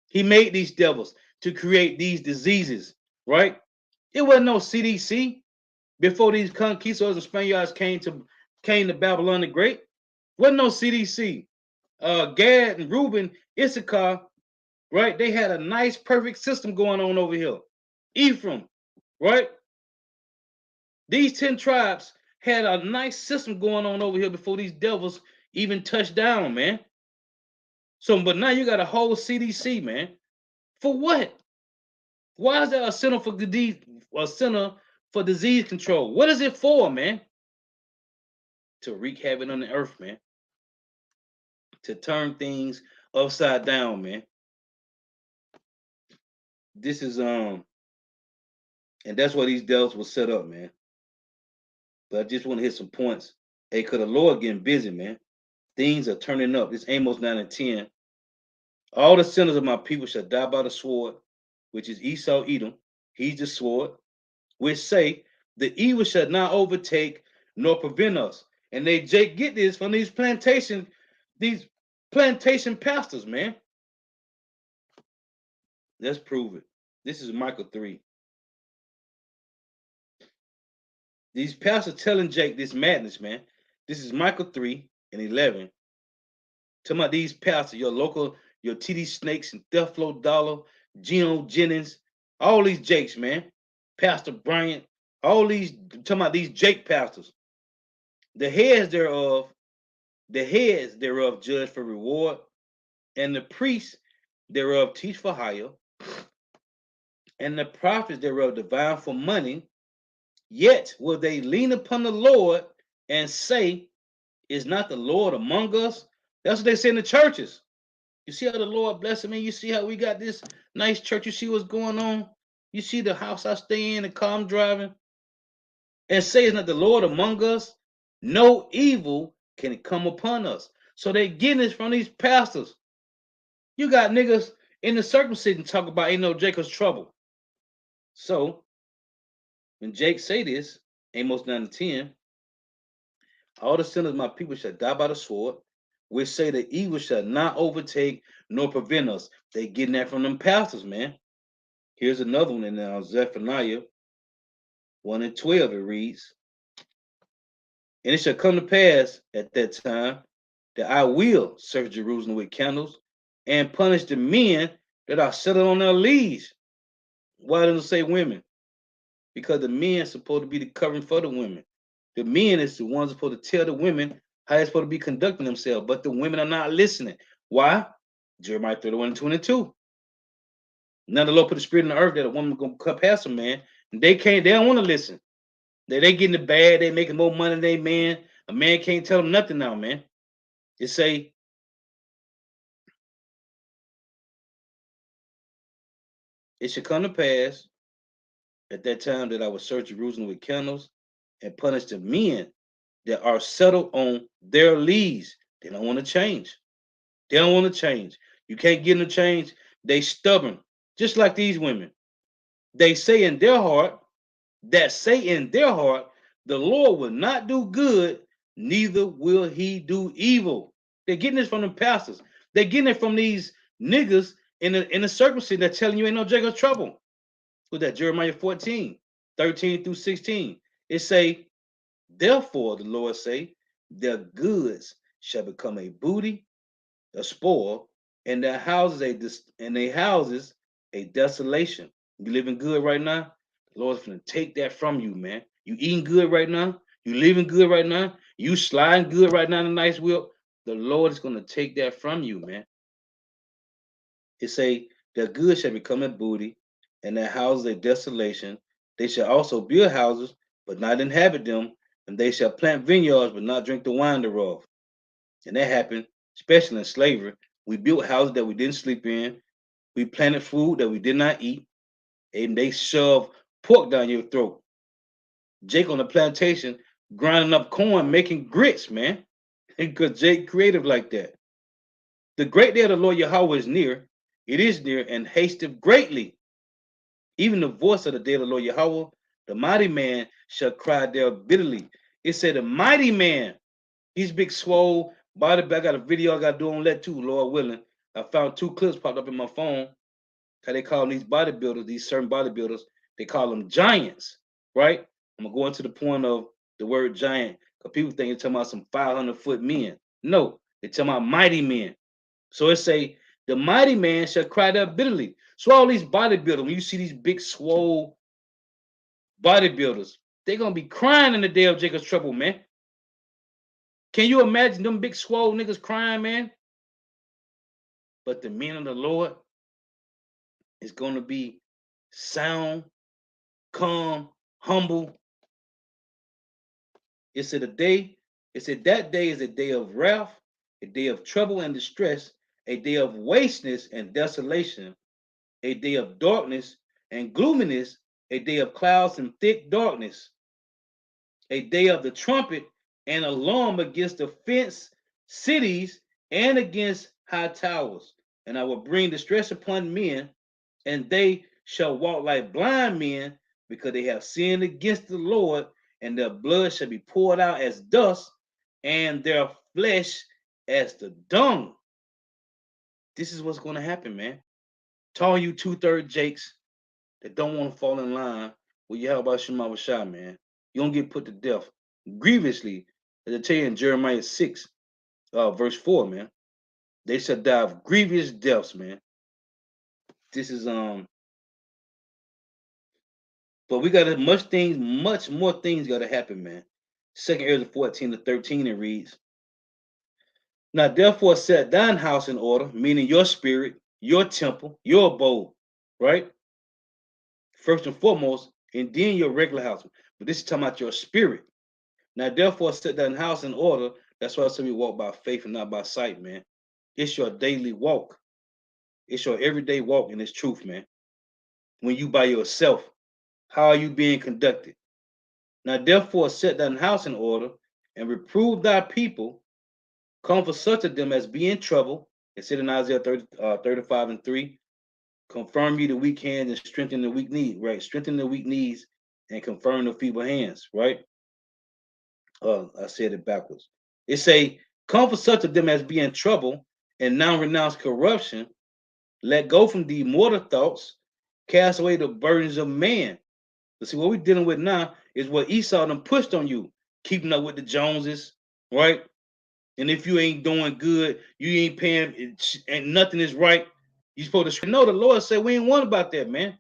He made these devils to create these diseases, right? It wasn't no CDC before these conquistadors and Spaniards came to Babylon the Great. Wasn't no CDC. Gad and Reuben, Issachar, right? They had a nice, perfect system going on over here. Ephraim, right? These 10 tribes had a nice system going on over here before these devils even touched down, man. So, but now you got a whole CDC, man. For what? Why is there a center for disease control? What is it for, man? to wreak havoc on the earth, man. To turn things upside down, man. This is and that's why these devils were set up, man. But I just want to hit some points. Hey, cause the Lord getting busy, man. Things are turning up. It's Amos 9 and 10. All the sinners of my people shall die by the sword, which is Esau Edom. He's the sword, which say, the evil shall not overtake nor prevent us. And they get this from these plantation pastors, man. Let's prove it. This is Michael 3. These pastors telling Jake this madness, man. This is Michael 3 and 11. Talking about these pastors, your local, your TD Snakes and Theft Flow Dollar, Geno Jennings, all these Jakes, man. Pastor Bryant, all these, talking about these Jake pastors. The heads thereof judge for reward, and the priests thereof teach for hire, and the prophets thereof divine for money. Yet will they lean upon the Lord and say, is not the Lord among us? That's what they say in the churches. You see how the Lord bless me? You see how we got this nice church? You see what's going on? You see the house I stay in, the car I'm driving? And say, is not the Lord among us? No evil can come upon us. So they getting this from these pastors. You got niggas in the circumcision talk about ain't no Jacob's trouble. So when Jake say this, Amos 9 and 10, all the sinners of my people shall die by the sword, which say the evil shall not overtake nor prevent us. They getting that from them pastors, man. Here's another one in Zephaniah 1 and 12. It reads, and it shall come to pass at that time that I will search Jerusalem with candles and punish the men that are settled on their leads. Why doesn't it say women? Because the men are supposed to be the covering for the women. The men is the ones supposed to tell the women how they're supposed to be conducting themselves, but the women are not listening. Why? Jeremiah 31 and 22. Now the Lord put the spirit in the earth that a woman gonna cut past a man, and they don't want to listen. They getting the bad, they making more money than they man. A man can't tell them nothing now, man. It say, it should come to pass at that time that I will search Jerusalem with candles and punish the men that are settled on their leads. They don't want to change. They don't want to change. You can't get them to change. They stubborn, just like these women. They say in their heart, the Lord will not do good, neither will he do evil. They're getting this from the pastors. They're getting it from these niggas in the circumcision that telling you ain't no Jacob's trouble. With that Jeremiah 14, 13 through 16. It say, therefore the Lord say, their goods shall become a booty, a spoil, and their houses a desolation. You living good right now? The Lord's gonna take that from you, man. You eating good right now? You living good right now? You sliding good right now in a nice wheel? The Lord is gonna take that from you, man. It say their goods shall become a booty, and their houses a desolation. They shall also build houses, but not inhabit them, and they shall plant vineyards, but not drink the wine thereof. And that happened, especially in slavery. We built houses that we didn't sleep in. We planted food that we did not eat, and they shoved pork down your throat. Jake on the plantation grinding up corn, making grits, man. Because Jake creative like that. The great day of the Lord Yahweh is near. It is near and hasteth greatly. Even the voice of the day of the Lord Yahweh, the mighty man shall cry there bitterly. It said the mighty man, he's big swole, body back. I got a video I got to do on that too, Lord willing. I found 2 clips popped up in my phone. How they call these bodybuilders, these certain bodybuilders, they call them giants, right? I'm gonna go into the point of the word giant because people think it's talking about some 500-foot men. No, it's talking about mighty men. So it say the mighty man shall cry there bitterly. So all these bodybuilders, when you see these big swole bodybuilders, they're gonna be crying in the day of Jacob's trouble, man. Can you imagine them big swole niggas crying, man? But the men of the Lord is gonna be sound, calm, humble. It said a day It said that day is a day of wrath, a day of trouble and distress, a day of wasteness and desolation, a day of darkness and gloominess, a day of clouds and thick darkness, a day of the trumpet and alarm against the fenced cities and against high towers. And I will bring distress upon men, and they shall walk like blind men, because they have sinned against the Lord, and their blood shall be poured out as dust, and their flesh as the dung. This is what's going to happen, man. To all you 2/3 Jakes that don't want to fall in line with Yahweh Shema Shah, man, you don't get put to death grievously, as I tell you in Jeremiah 6, verse 4, man. They shall die of grievous deaths, man. This is but we got much more things gotta happen, man. Second Ezra 14-13, it reads, now therefore set thine house in order, meaning your spirit, your temple, your abode, right? First and foremost, and then your regular house. But this is talking about your spirit. Now therefore set thine house in order. That's why I say we walk by faith and not by sight, man. It's your daily walk. It's your everyday walk in this truth, man. When you by yourself, how are you being conducted? Now therefore set thine house in order, and reprove thy people, comfort such of them as be in trouble. It said in Isaiah 35:3, confirm you the weak hands and strengthen the weak knees, right? Strengthen the weak knees and confirm the feeble hands, right? I said it backwards. It say, comfort such of them as be in trouble, and now renounce corruption, let go from the mortal thoughts, cast away the burdens of man. But see, what we're dealing with now is what Esau done pushed on you, keeping up with the Joneses, right? And if you ain't doing good, you ain't paying, and nothing is right, you supposed to know the Lord said we ain't worried about that, man.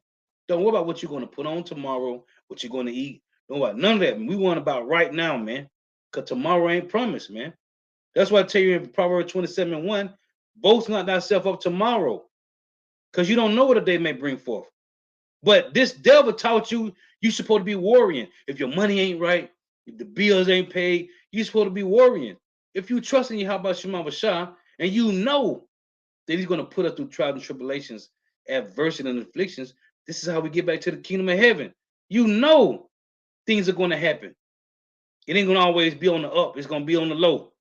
Don't worry about what you're going to put on tomorrow, what you're going to eat. Don't worry about none of that. We want about right now, man. Because tomorrow ain't promised, man. That's why I tell you in Proverbs 27:1, boast not thyself up tomorrow, because you don't know what a day may bring forth. But this devil taught you supposed to be worrying. If your money ain't right, if the bills ain't paid, you supposed to be worrying. If you trust in Yahweh Shema Shah, and you know that he's going to put us through trials and tribulations, adversity and afflictions, this is how we get back to the kingdom of heaven. You know things are going to happen. It ain't going to always be on the up. It's going to be on the low.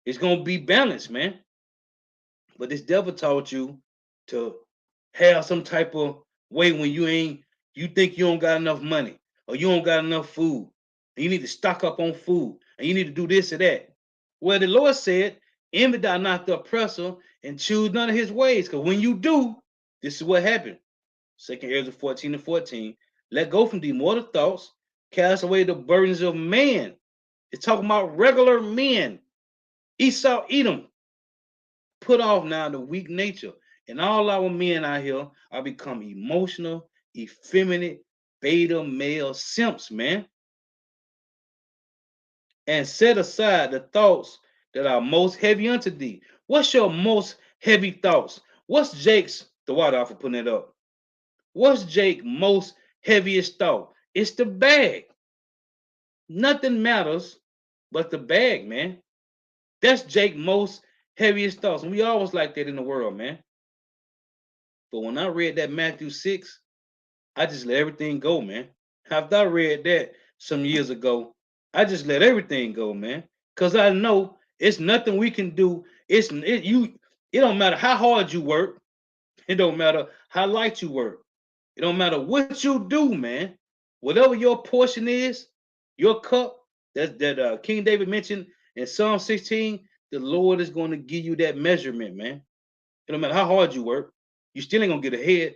It's going to be balanced, man. But this devil taught you to have some type of way when you think you don't got enough money, or you don't got enough food, and you need to stock up on food, and you need to do this or that. Well, the Lord said, envy thou not the oppressor, and choose none of his ways. Because when you do, this is what happened. 2 Ezra 14:14. Let go from the mortal thoughts, cast away the burdens of man. It's talking about regular men. Esau, Edom. Put off now the weak nature. And all our men out here are become emotional, effeminate, beta male simps, man. And set aside the thoughts that are most heavy unto thee. What's your most heavy thoughts? What's Jake's, the water off for putting it up? What's Jake's most heaviest thought? It's the bag. Nothing matters but the bag, man. That's Jake's most heaviest thoughts. And we always like that in the world, man. But when I read that Matthew 6, I just let everything go, man. After I read that some years ago, I just let everything go, man. Cause I know it's nothing we can do. It don't matter how hard you work. It don't matter how light you work. It don't matter what you do, man. Whatever your portion is, your cup that King David mentioned in Psalm 16, the Lord is going to give you that measurement, man. It don't matter how hard you work, you still ain't gonna get ahead.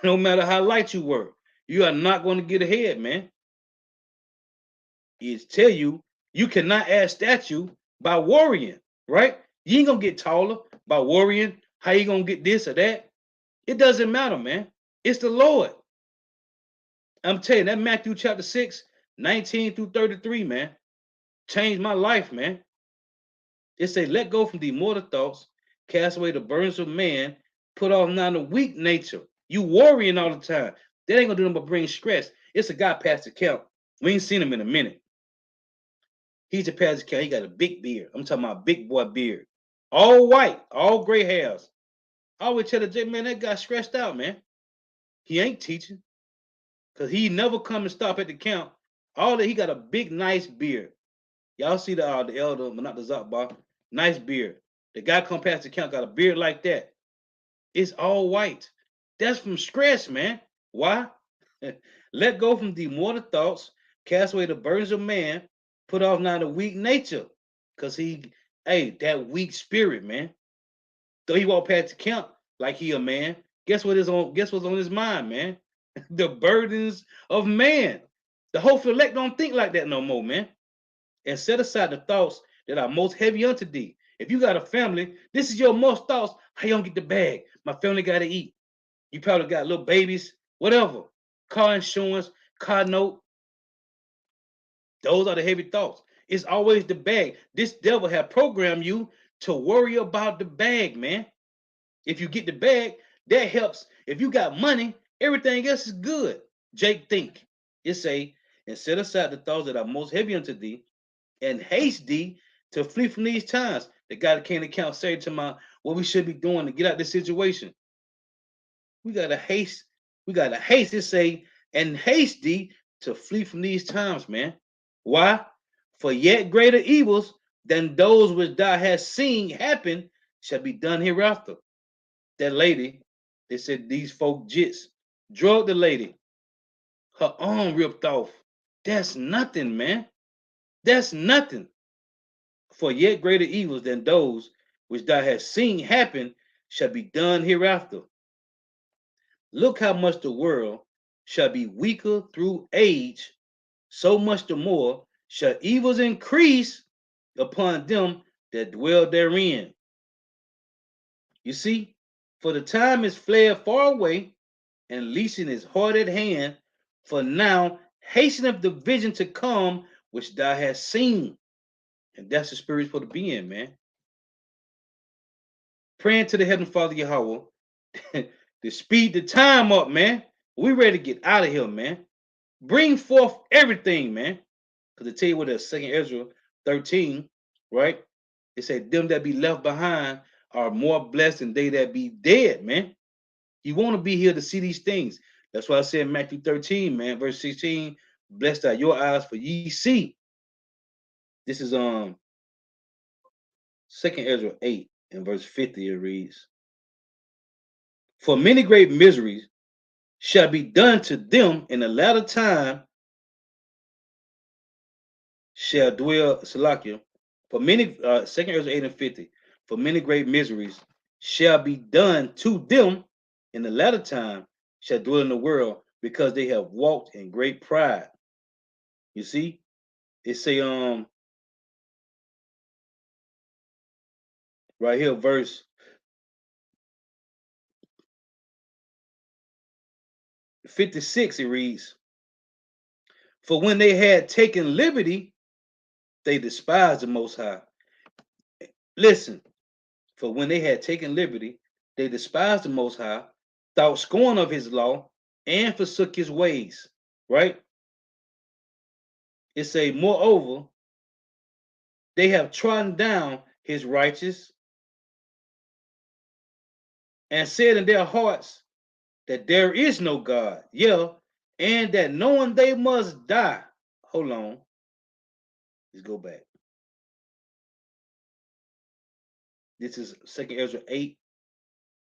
No matter how light you work, you are not going to get ahead, man. It tell you you cannot add statue by worrying, right? You ain't gonna get taller by worrying. How you gonna get this or that? It doesn't matter, man. It's the Lord. I'm telling you, that Matthew chapter 6, 19-33, man, changed my life, man. It say, let go from the mortal thoughts, cast away the burdens of man, put off now the weak nature. You worrying all the time. That ain't gonna do nothing but bring stress. It's a guy past the camp. We ain't seen him in a minute. He's a pastor account. He got a big beard. I'm talking about big boy beard. All white, all gray hairs. I always tell the J, man, that guy stressed out, man. He ain't teaching. Because he never come and stop at the count. All that, he got a big, nice beard. Y'all see the elder, but not the Zotbar. Nice beard. The guy come past the count, got a beard like that. It's all white. That's from stress, man. Why? Let go from the mortal thoughts, cast away the burdens of man, put off now the weak nature. Because that weak spirit, man. Though he walked past the count like he a man, guess what's on his mind, man? The burdens of man. The hopeful elect don't think like that no more, man. And set aside the thoughts that are most heavy unto thee. If you got a family, this is your most thoughts. How you gonna get the bag? My family gotta eat. You probably got little babies, whatever. Car insurance, car note. Those are the heavy thoughts. It's always the bag. This devil have programmed you to worry about the bag, man. If you get the bag, that helps. If you got money, everything else is good. Jake think. It say, and set aside the thoughts that are most heavy unto thee, and haste thee to flee from these times. The guy that can't account say to my what we should be doing to get out this situation. We gotta haste. We gotta haste. It say, and haste thee to flee from these times, man. Why? For yet greater evils than those which thou hast seen happen shall be done hereafter. That lady, they said these folk jits drug the lady. Her arm ripped off. That's nothing, man. That's nothing. For yet greater evils than those which thou hast seen happen shall be done hereafter. Look how much the world shall be weaker through age, so much the more shall evils increase upon them that dwell therein. You see, for the time is fled far away, and leasing is hard at hand. For now, hasten of the vision to come which thou hast seen. And that's the spirit for the being, man. Praying to the Heavenly Father Yahweh to speed the time up, man. We ready to get out of here, man. Bring forth everything, man. Because I tell you what, the second Ezra 13, right? It said, them that be left behind are more blessed than they that be dead, man. You want to be here to see these things. That's why I said in Matthew 13, man, verse 16, blessed are your eyes, for ye see. This is second Ezra 8 and verse 50. It reads, for many great miseries shall be done to them in the latter time shall dwell Salakia. For many, second Ezra 8 and 50, for many great miseries shall be done to them in the latter time shall dwell in the world because they have walked in great pride. You see, it say right here, verse 56, it reads, for when they had taken liberty, they despised the Most High. Listen, for when they had taken liberty, they despised the Most High, thought scorn of his law, and forsook his ways. Right? It say, moreover, they have trodden down his righteous and said in their hearts that there is no God. Yeah, and that knowing they must die. Hold on. Let's go back. This is 2 Ezra 8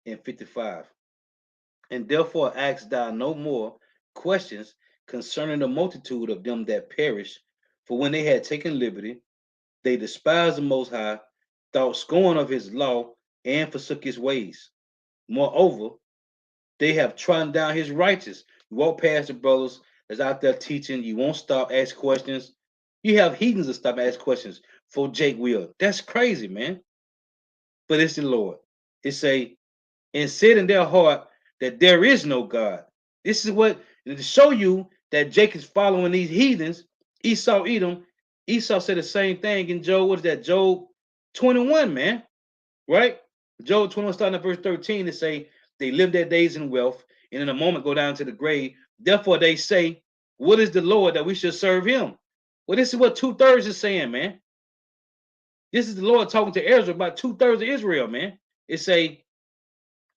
and 55. And therefore ask thou no more questions concerning the multitude of them that perish. For when they had taken liberty, they despised the Most High, thought scorn of his law, and forsook his ways. Moreover, they have trodden down his righteous. You walk past the brothers that's out there teaching, you won't stop, ask questions. You have heathens that stop, ask questions for Jake will. That's crazy, man. But it's the Lord. It say, and said in their heart that there is no God. This is what, to show you that Jake is following these heathens. Esau, Edom. Esau said the same thing in Job. What is that? Job 21, man. Right? Job 21, starting at verse 13, to say they live their days in wealth, and in a moment go down to the grave. Therefore, they say, what is the Lord that we should serve him? Well, this is what 2/3 is saying, man. This is the Lord talking to Israel, about 2/3 of Israel, man. It say,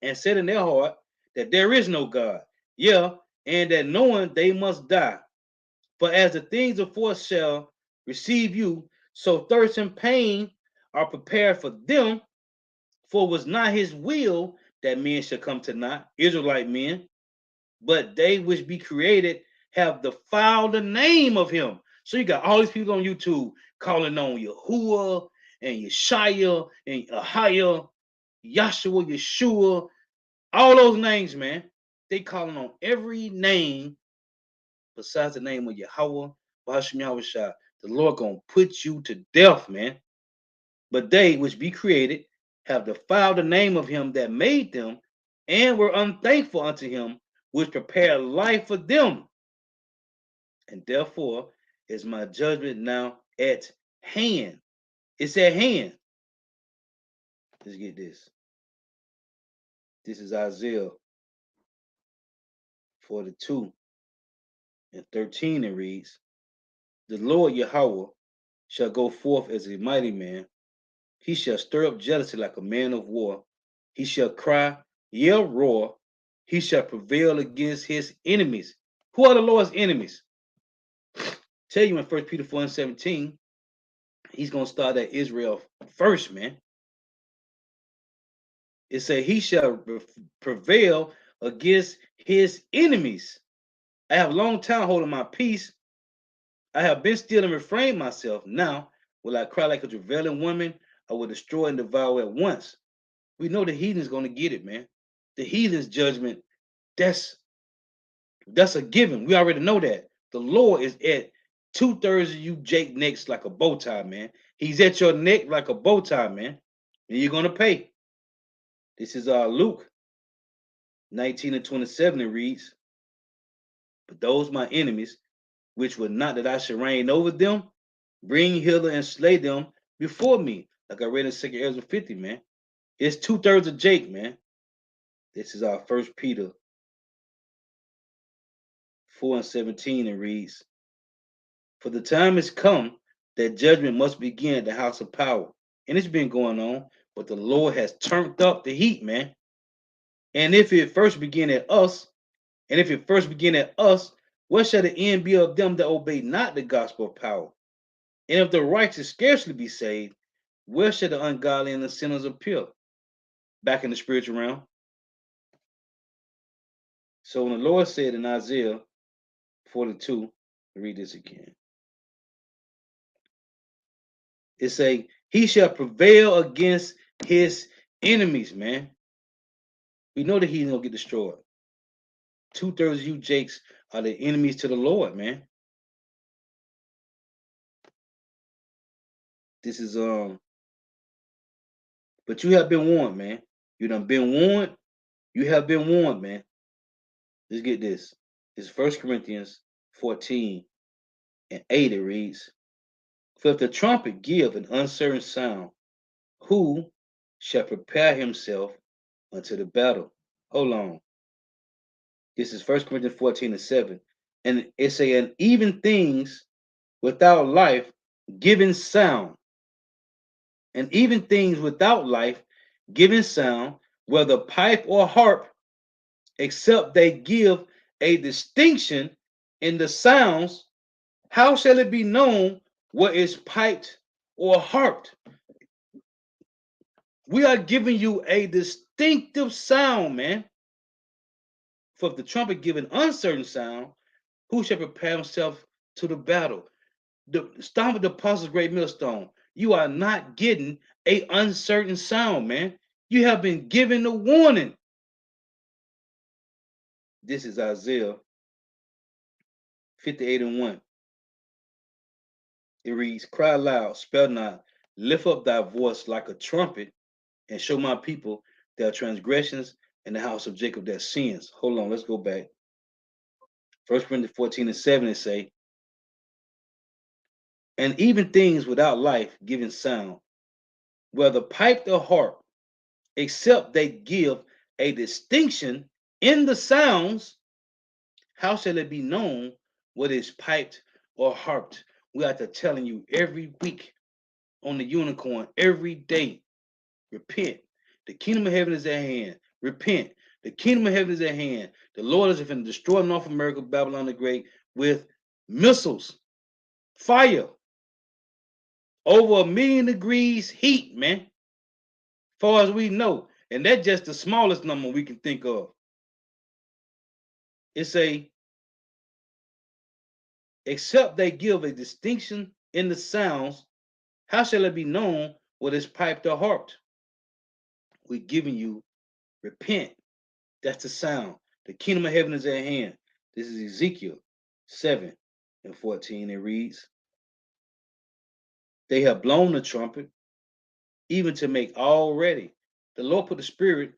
and said in their heart that there is no God. Yeah, and that knowing they must die. For as the things of force shall receive you, so thirst and pain are prepared for them. For it was not his will that men should come to naught, Israelite men, but they which be created have defiled the name of him. So you got all these people on YouTube calling on Yahuwah and Yeshaya and Ahia, Yahshua, Yeshua, all those names, man. They calling on every name besides the name of Yahweh, Bahashim Yahushua. The Lord gonna put you to death, man. But they which be created have defiled the name of him that made them, and were unthankful unto him, which prepared life for them. And therefore is my judgment now at hand. It's at hand. Let's get this. This is Isaiah 42 and 13. It reads, the Lord Yahweh shall go forth as a mighty man. He shall stir up jealousy like a man of war. He shall cry, yell, roar. He shall prevail against his enemies. Who are the Lord's enemies? Tell you in 1 Peter 4 and 17, he's going to start at Israel first, man. It says he shall prevail against his enemies. I have long time holding my peace. I have been still and refrained myself. Now will I cry like a travailing woman? I will destroy and devour at once. We know the heathen's going to get it, man. The heathen's judgment, that's a given. We already know that. The Lord is at 2/3 of you Jake necks like a bow tie, man. He's at your neck like a bow tie, man. And you're going to pay. This is Luke 19 and 27. It reads, but those my enemies, which would not that I should reign over them, bring hither and slay them before me. Like I read in 2 Ezra 50, man. It's 2/3 of Jake, man. This is our 1 Peter 4 and 17. It reads, for the time has come that judgment must begin at the house of power. And it's been going on, but the Lord has turned up the heat, man. And if it first begin at us, what shall the end be of them that obey not the gospel of power? And if the righteous scarcely be saved, where shall the ungodly and the sinners appear? Back in the spiritual realm. So when the Lord said in Isaiah 42, read this again. It say, he shall prevail against his enemies, man. We know that he's gonna get destroyed. 2/3 of you Jakes are the enemies to the Lord, man. This is but you have been warned, man. You done been warned. You have been warned, man. Let's get this. It's 1 Corinthians 14 and 8. It reads, for if the trumpet give an uncertain sound, who shall prepare himself unto the battle? Hold on. This is 1 Corinthians 14 and 7. And it say, and even things without life giving sound. And even things without life giving sound, whether pipe or harp, except they give a distinction in the sounds, how shall it be known what is piped or harped? We are giving you a distinctive sound, man. For if the trumpet give an uncertain sound, who shall prepare himself to the battle? The Storm of the Apostles' Great Millstone. You are not getting a uncertain sound, man. You have been given the warning. This is Isaiah 58 and 1. It reads, cry loud, spare not, lift up thy voice like a trumpet, and show my people their transgressions and the house of Jacob their sins. Hold on, let's go back. 1 Corinthians 14 and 7, it say, and even things without life giving sound, whether pipe or harp, except they give a distinction in the sounds, how shall it be known what is piped or harped? We are telling you every week on the unicorn every day. Repent. The kingdom of heaven is at hand. Repent. The kingdom of heaven is at hand. The Lord is going to destroy North America, Babylon the Great, with missiles, fire, over 1,000,000 degrees heat, man. Far as we know. And that's just the smallest number we can think of. It's except they give a distinction in the sounds, how shall it be known what is piped or harped? We're giving you repent. That's the sound. The kingdom of heaven is at hand. This is Ezekiel 7:14. It reads, they have blown the trumpet, even to make all ready. The Lord put the spirit,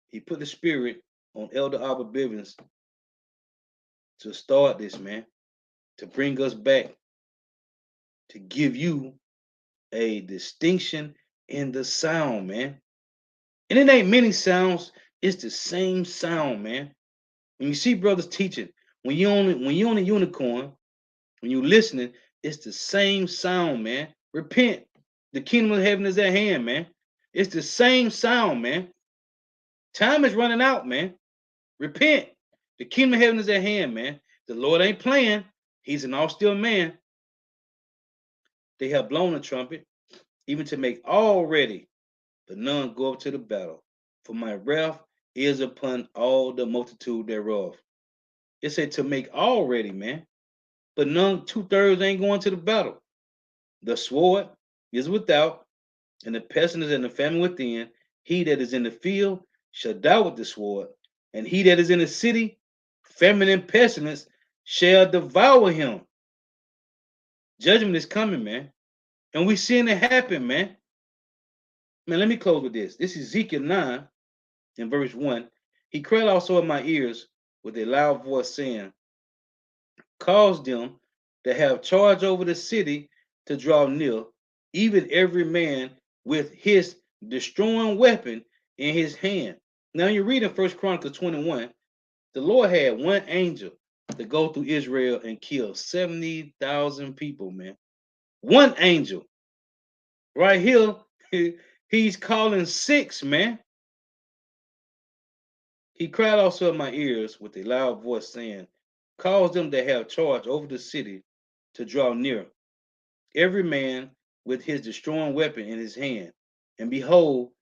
he put the spirit on Elder Albert Bivens to start this, man, to bring us back, to give you a distinction in the sound, man. And it ain't many sounds, it's the same sound, man. When you see brothers teaching, when you on a unicorn, when you listening, it's the same sound, man. Repent. The kingdom of heaven is at hand, man. It's the same sound, man. Time is running out, man. Repent. The kingdom of heaven is at hand, man. The Lord ain't playing. He's an all-still man. They have blown the trumpet, even to make all ready, but none go up to the battle. For my wrath is upon all the multitude thereof. It said to make all ready, man. But none, 2/3 ain't going to the battle. The sword is without, and the pestilence and the famine within. He that is in the field shall die with the sword, and he that is in the city, famine and pestilence shall devour him. Judgment is coming, man. And we seeing it happen, man. Man, let me close with this. This is Ezekiel 9 in verse 1. He cried also in my ears with a loud voice, saying, cause them that have charge over the city to draw near, even every man with his destroying weapon in his hand. Now you read in 1 Chronicles 21, the Lord had one angel to go through Israel and kill 70,000 people, man. One angel. Right here, he's calling 6, man. He cried also in my ears with a loud voice, saying, cause them that have charge over the city to draw near, every man with his destroying weapon in his hand. And behold,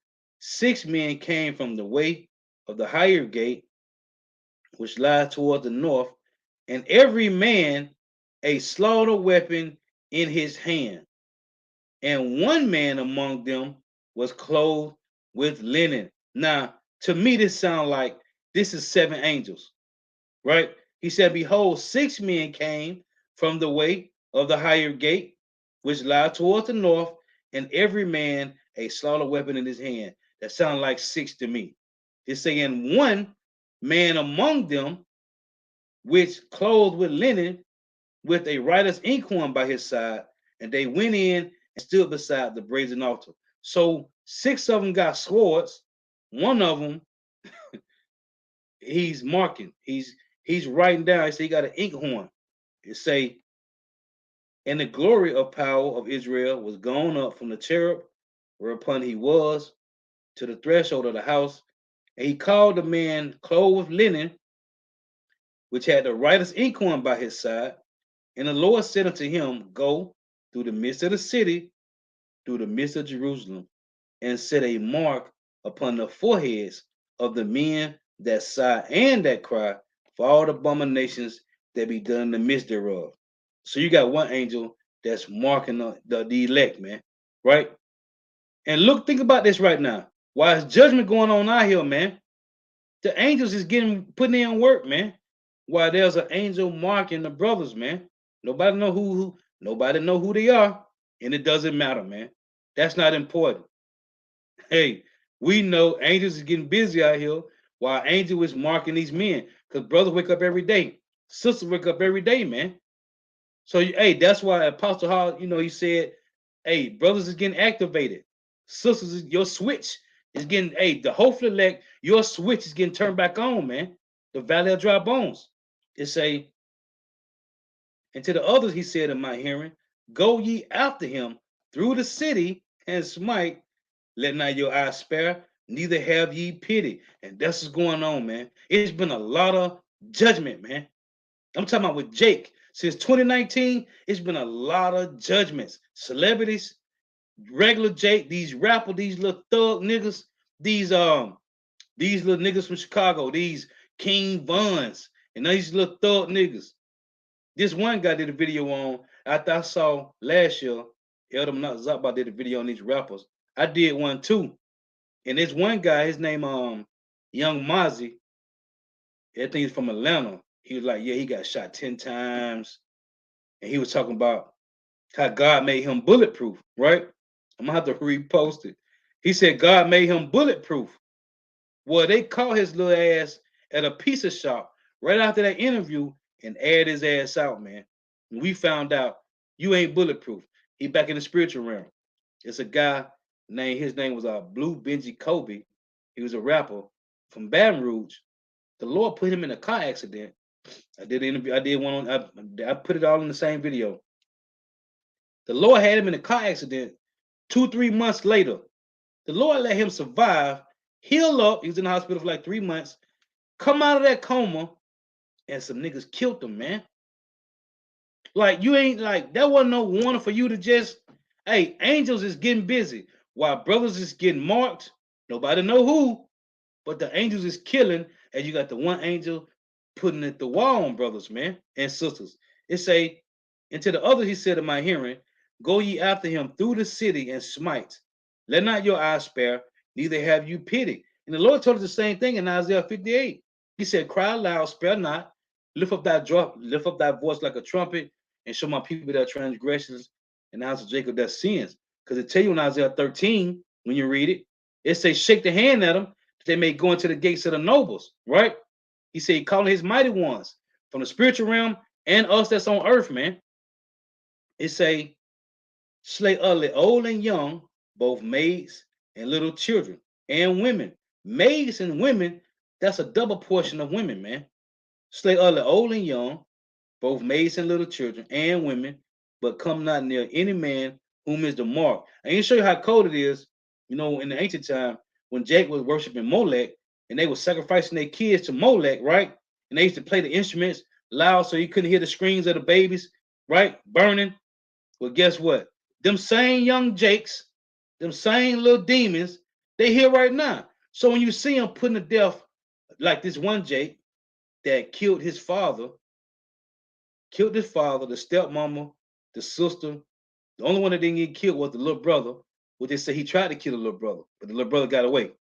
6 men came from the way of the higher gate, which lies toward the north, and every man a slaughter weapon in his hand. And one man among them was clothed with linen. Now, to me, this sounds like this is 7 angels, right? He said, behold, 6 men came from the way of the higher gate, which lie toward the north, and every man a slaughter weapon in his hand. That sounds like 6 to me. It's saying one man among them, which clothed with linen, with a writer's inkhorn by his side, and they went in and stood beside the brazen altar. So 6 of them got swords. One of them, he's marking. He's writing down. He said he got an inkhorn. It say, and the glory of power of Israel was gone up from the cherub whereupon he was to the threshold of the house. And he called the man clothed with linen, which had the writer's inkhorn by his side. And the Lord said unto him, go through the midst of the city, through the midst of Jerusalem, and set a mark upon the foreheads of the men that sigh and that cry for all the abominations that be done in the midst thereof. So you got one angel that's marking the elect, man, right? And look, think about this right now. Why is judgment going on out here, man? The angels is putting in work, man. Why there's an angel marking the brothers, man. Nobody know nobody know who they are, and it doesn't matter, man. That's not important. Hey, we know angels is getting busy out here while angel is marking these men. Because brothers wake up every day. Sisters wake up every day, man. So, hey, that's why Apostle Hall, he said, hey, brothers is getting activated. Sisters, your switch is getting, hey, the hopeful elect, your switch is getting turned back on, man. The valley of dry bones. It say, and to the others he said in my hearing, go ye after him through the city and smite. Let not your eye spare, neither have ye pity. And that's what's going on, man. It's been a lot of judgment, man. I'm talking about with Jake. Since 2019, it's been a lot of judgments. Celebrities, regular Jake, these rapper, these little thug niggas, these little niggas from Chicago, these King Vons, and these little thug niggas. This one guy did a video on after I saw last year, Eldam Not Zappa did a video on these rappers. I did one too. And this one guy, his name Young Mozzie, I think he's from Atlanta. He was like, yeah, he got shot 10 times. And he was talking about how God made him bulletproof, right? I'm gonna have to repost it. He said God made him bulletproof. Well, they caught his little ass at a pizza shop right after that interview and aired his ass out, man. And we found out you ain't bulletproof. He back in the spiritual realm. It's a guy named his name was Blue Benji Kobe. He was a rapper from Baton Rouge. The Lord put him in a car accident. I did an interview. I did one on. I put it all in the same video. The Lord had him in a car accident 2-3 months later. The Lord let him survive, heal up. He was in the hospital for like 3 months, come out of that coma, and some niggas killed him, man. Like, you ain't like, that wasn't no warning for you to just, hey, angels is getting busy while brothers is getting marked. Nobody know who, but the angels is killing, and you got the one angel putting at the wall on brothers, man, and sisters. It say, and to the other he said in my hearing, go ye after him through the city and smite. Let not your eyes spare, neither have you pity. And the Lord told us the same thing in Isaiah 58. He said, cry loud, spare not, lift up thy voice like a trumpet, and show my people their transgressions, and answer Jacob their sins. Because it tell you in Isaiah 13, when you read it, it says, shake the hand at them, that they may go into the gates of the nobles, right? He said, calling his mighty ones from the spiritual realm and us that's on earth, man. It say, slay utterly old and young, both maids and little children and women. Maids and women, that's a double portion of women, man. Slay utterly old and young, both maids and little children and women, but come not near any man whom is the mark. I ain't show you how cold it is, you know, in the ancient time when Jack was worshiping Molech and they were sacrificing their kids to Molech, right? And they used to play the instruments loud so you couldn't hear the screams of the babies, right? Burning. Well, guess what? Them same young Jakes, them same little demons, they here right now. So when you see them putting to death, like this one Jake that killed his father, the stepmama, the sister. The only one that didn't get killed was the little brother. What they say he tried to kill the little brother, but the little brother got away.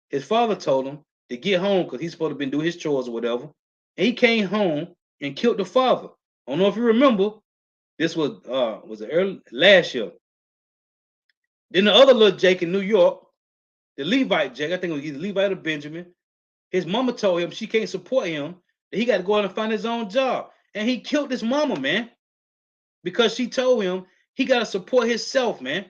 His father told him to get home because he's supposed to been doing his chores or whatever. And he came home and killed the father. I don't know if you remember. This was the early last year. Then the other little Jake in New York, the Levite Jake, I think it was either Levite or Benjamin. His mama told him she can't support him, that he got to go out and find his own job. And he killed his mama, man, because she told him he got to support himself, man.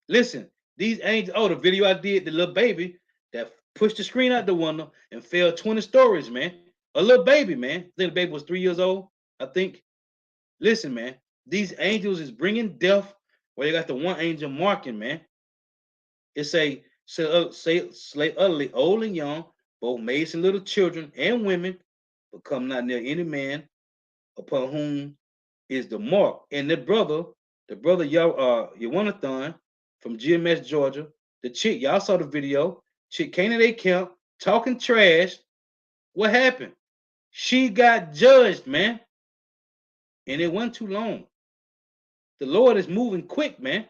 Listen, these angels, the video I did, the little baby that pushed the screen out the window and fell 20 stories, man. A little baby, man. I think the baby was 3 years old, I think. Listen, man, these angels is bringing death where they got the one angel marking, man. It say slay utterly old and young, both maids and little children and women, but come not near any man upon whom is the mark. And the brother Yawanathan from GMS Georgia, the chick, y'all saw the video, chick came to their camp talking trash. What happened? She got judged, man. And it wasn't too long. The Lord is moving quick, man.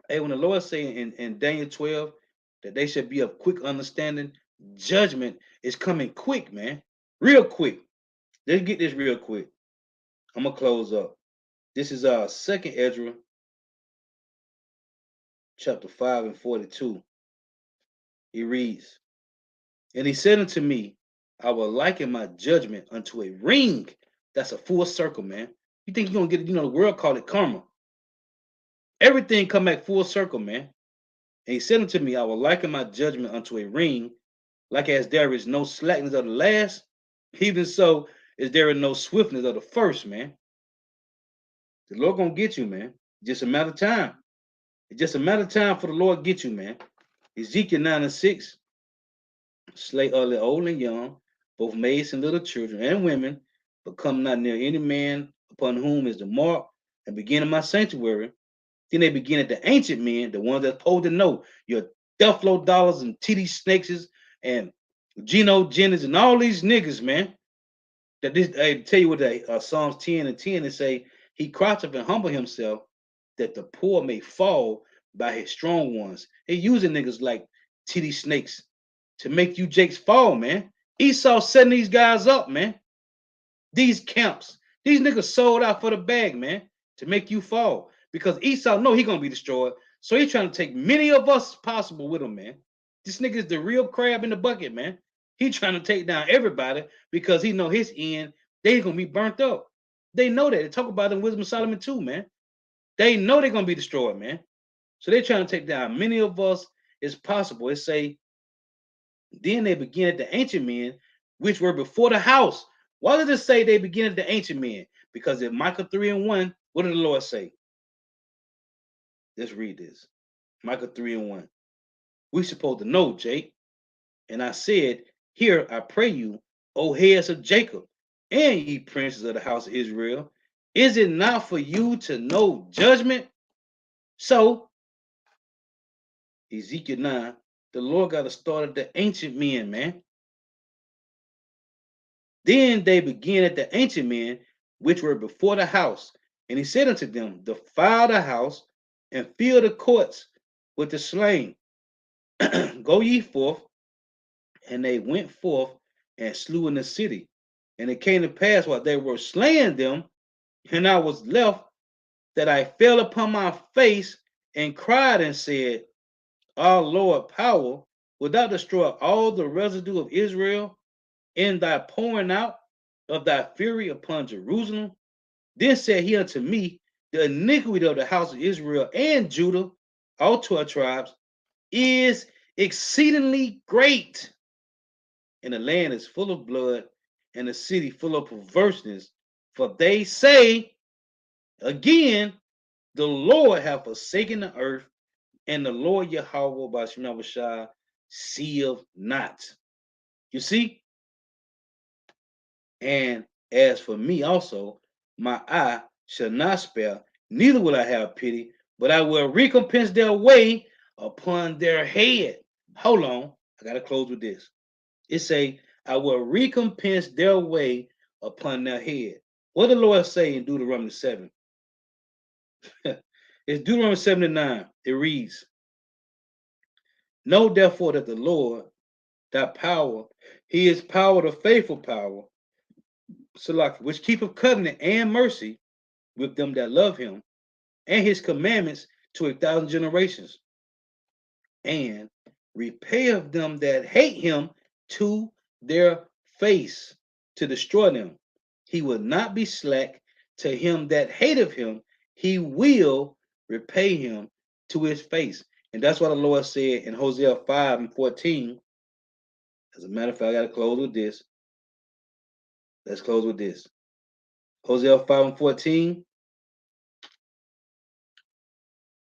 Hey, when the Lord say in Daniel 12 that they should be of quick understanding, judgment is coming quick, man. Real quick. Let's get this real quick. I'm gonna close up. This is our second Ezra, chapter 5 and 42. He reads, and he said unto me, I will liken my judgment unto a ring. That's a full circle, man. You think you're gonna get it, the world call it karma. Everything come back full circle, man. And he said unto me, I will liken my judgment unto a ring, like as there is no slackness of the last, even so is there no swiftness of the first, man. The Lord gonna get you, man. Just a matter of time. It's just a matter of time for the Lord to get you, man. Ezekiel 9:6. Slay early, old and young, both maids and little children and women, but come not near any man upon whom is the mark, and begin in my sanctuary. Then they begin at the ancient men, the ones that's supposed to know your Duffalo Dollars and TD Snakes and Geno Jennings and all these niggas, man. That this, I tell you what, they Psalms 10:10, and say he croucheth and humble himself, that the poor may fall by his strong ones. They using niggas like TD Snakes to make you Jakes fall, man. Esau setting these guys up, man. These camps, these niggas sold out for the bag, man, to make you fall. Because Esau know he gonna be destroyed, so he's trying to take many of us possible with him, man. This nigga is the real crab in the bucket, man. He trying to take down everybody because he know his end, they gonna be burnt up. They know that. They talk about it in Wisdom of Solomon too, man. They know they're gonna be destroyed, man. So they're trying to take down many of us as possible. It say, then they begin at the ancient men, which were before the house. Why does it say they begin at the ancient men? Because in Micah 3:1, what did the Lord say? Let's read this. Micah 3:1. We supposed to know, Jake. And I said, here I pray you, O heads of Jacob, and ye princes of the house of Israel, is it not for you to know judgment? So, Ezekiel 9, the Lord got to start at the ancient men, man. Then they begin at the ancient men which were before the house. And he said unto them, defile the house and fill the courts with the slain. Go ye forth. And they went forth and slew in the city. And it came to pass while they were slaying them, and I was left, that I fell upon my face and cried and said, our Lord power, wilt thou destroy all the residue of Israel in thy pouring out of thy fury upon Jerusalem? Then said he unto me, the iniquity of the house of Israel and Judah, all 12 tribes, is exceedingly great. And the land is full of blood, and the city full of perverseness. For they say, again, the Lord hath forsaken the earth, and the Lord Yahweh by Shemashah seeth not. You see? And as for me also, my eye shall not spare, neither will I have pity, but I will recompense their way upon their head. Hold on, I gotta close with this. It say, I will recompense their way upon their head. What the Lord say in Deuteronomy 7? It's Deuteronomy 7:9. It reads, know therefore that the Lord, that power, he is power, the faithful power, which keepeth covenant and mercy with them that love him, and his commandments to 1,000 generations, and repay of them that hate him to their face, to destroy them. He will not be slack to him that hateth him, he will repay him to his face. And that's what the Lord said in Hosea 5:14. As a matter of fact, I got to close with this. Let's close with this. Hosea 5:14.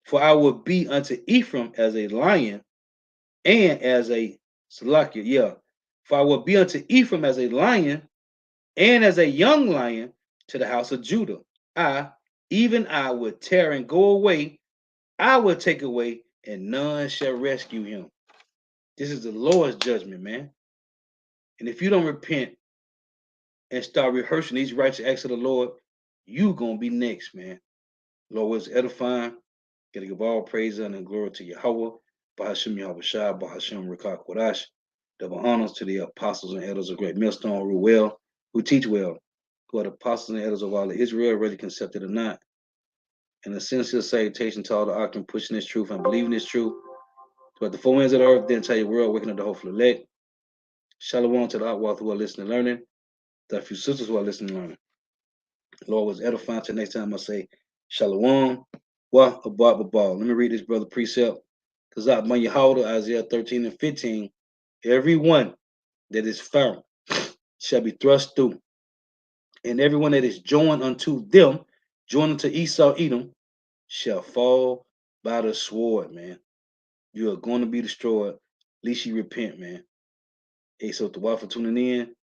For I will be unto Ephraim as a lion and as a Salakia, yeah. For I will be unto Ephraim as a lion and as a young lion to the house of Judah. Even I will tear and go away. I will take away, and none shall rescue him. This is the Lord's judgment, man. And if you don't repent and start rehearsing these righteous acts of the Lord, you gonna be next, man. Lord was edifying. Gotta give all praise and glory to Yahweh. Bahashim Yahweh Shah, Bahashim Rekah Kodash. Double honors to the apostles and elders of Great Millstone who well, who teach well, who are the apostles and elders of all of Israel, whether accepted or not. And a sincere salutation to all the Akim pushing this truth and believing this truth. Throughout the four ends of the earth, the entire world, waking up the hopeful elect. Shalom to the Outwalk who are listening and learning. To a few sisters who are listening and learning. Lord was edifying. Till next time I say Shalom. Wa Abba Ball. Let me read this brother precept. Because out by Yahweh, Isaiah 13:15, everyone that is found shall be thrust through, and everyone that is joined unto them joining to Esau Edom, shall fall by the sword, man. You are going to be destroyed. At least you repent, man. Hey, so the for tuning in.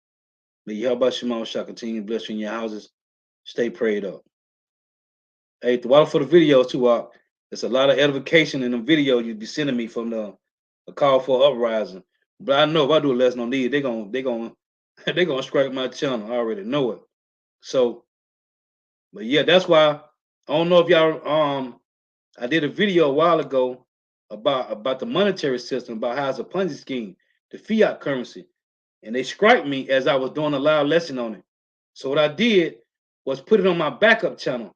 May Yahweh Shema shall continue to bless you in your houses. Stay prayed up. Hey, the water for the videos too, there's a lot of edification in the video you be sending me from the call for uprising. But I know if I do a lesson on these, they're gonna strike my channel. I already know it. So, but yeah, that's why I don't know if y'all I did a video a while ago about the monetary system, about how it's a Ponzi scheme, the fiat currency. And they striked me as I was doing a live lesson on it. So what I did was put it on my backup channel,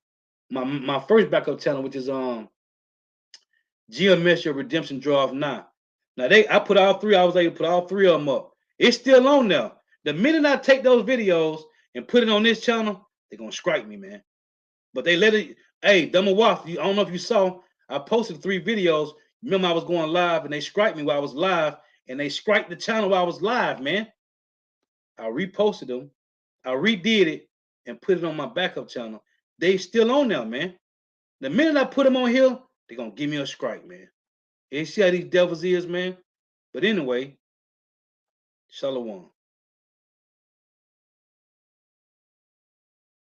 my first backup channel, which is Geometry Redemption Draw Now. Now I put all three. I was able to put all three of them up. It's still on there. The minute I take those videos and put it on this channel, they're gonna strike me, man. But they let it. Hey, Dumber Waff, I don't know if you saw. I posted 3 videos. Remember, I was going live and they striked me while I was live, and they striked the channel while I was live, man. I reposted them. I redid it and put it on my backup channel. They still on there, man. The minute I put them on here, they're gonna give me a strike, man. You see how these devils is, man? But anyway, Shalom.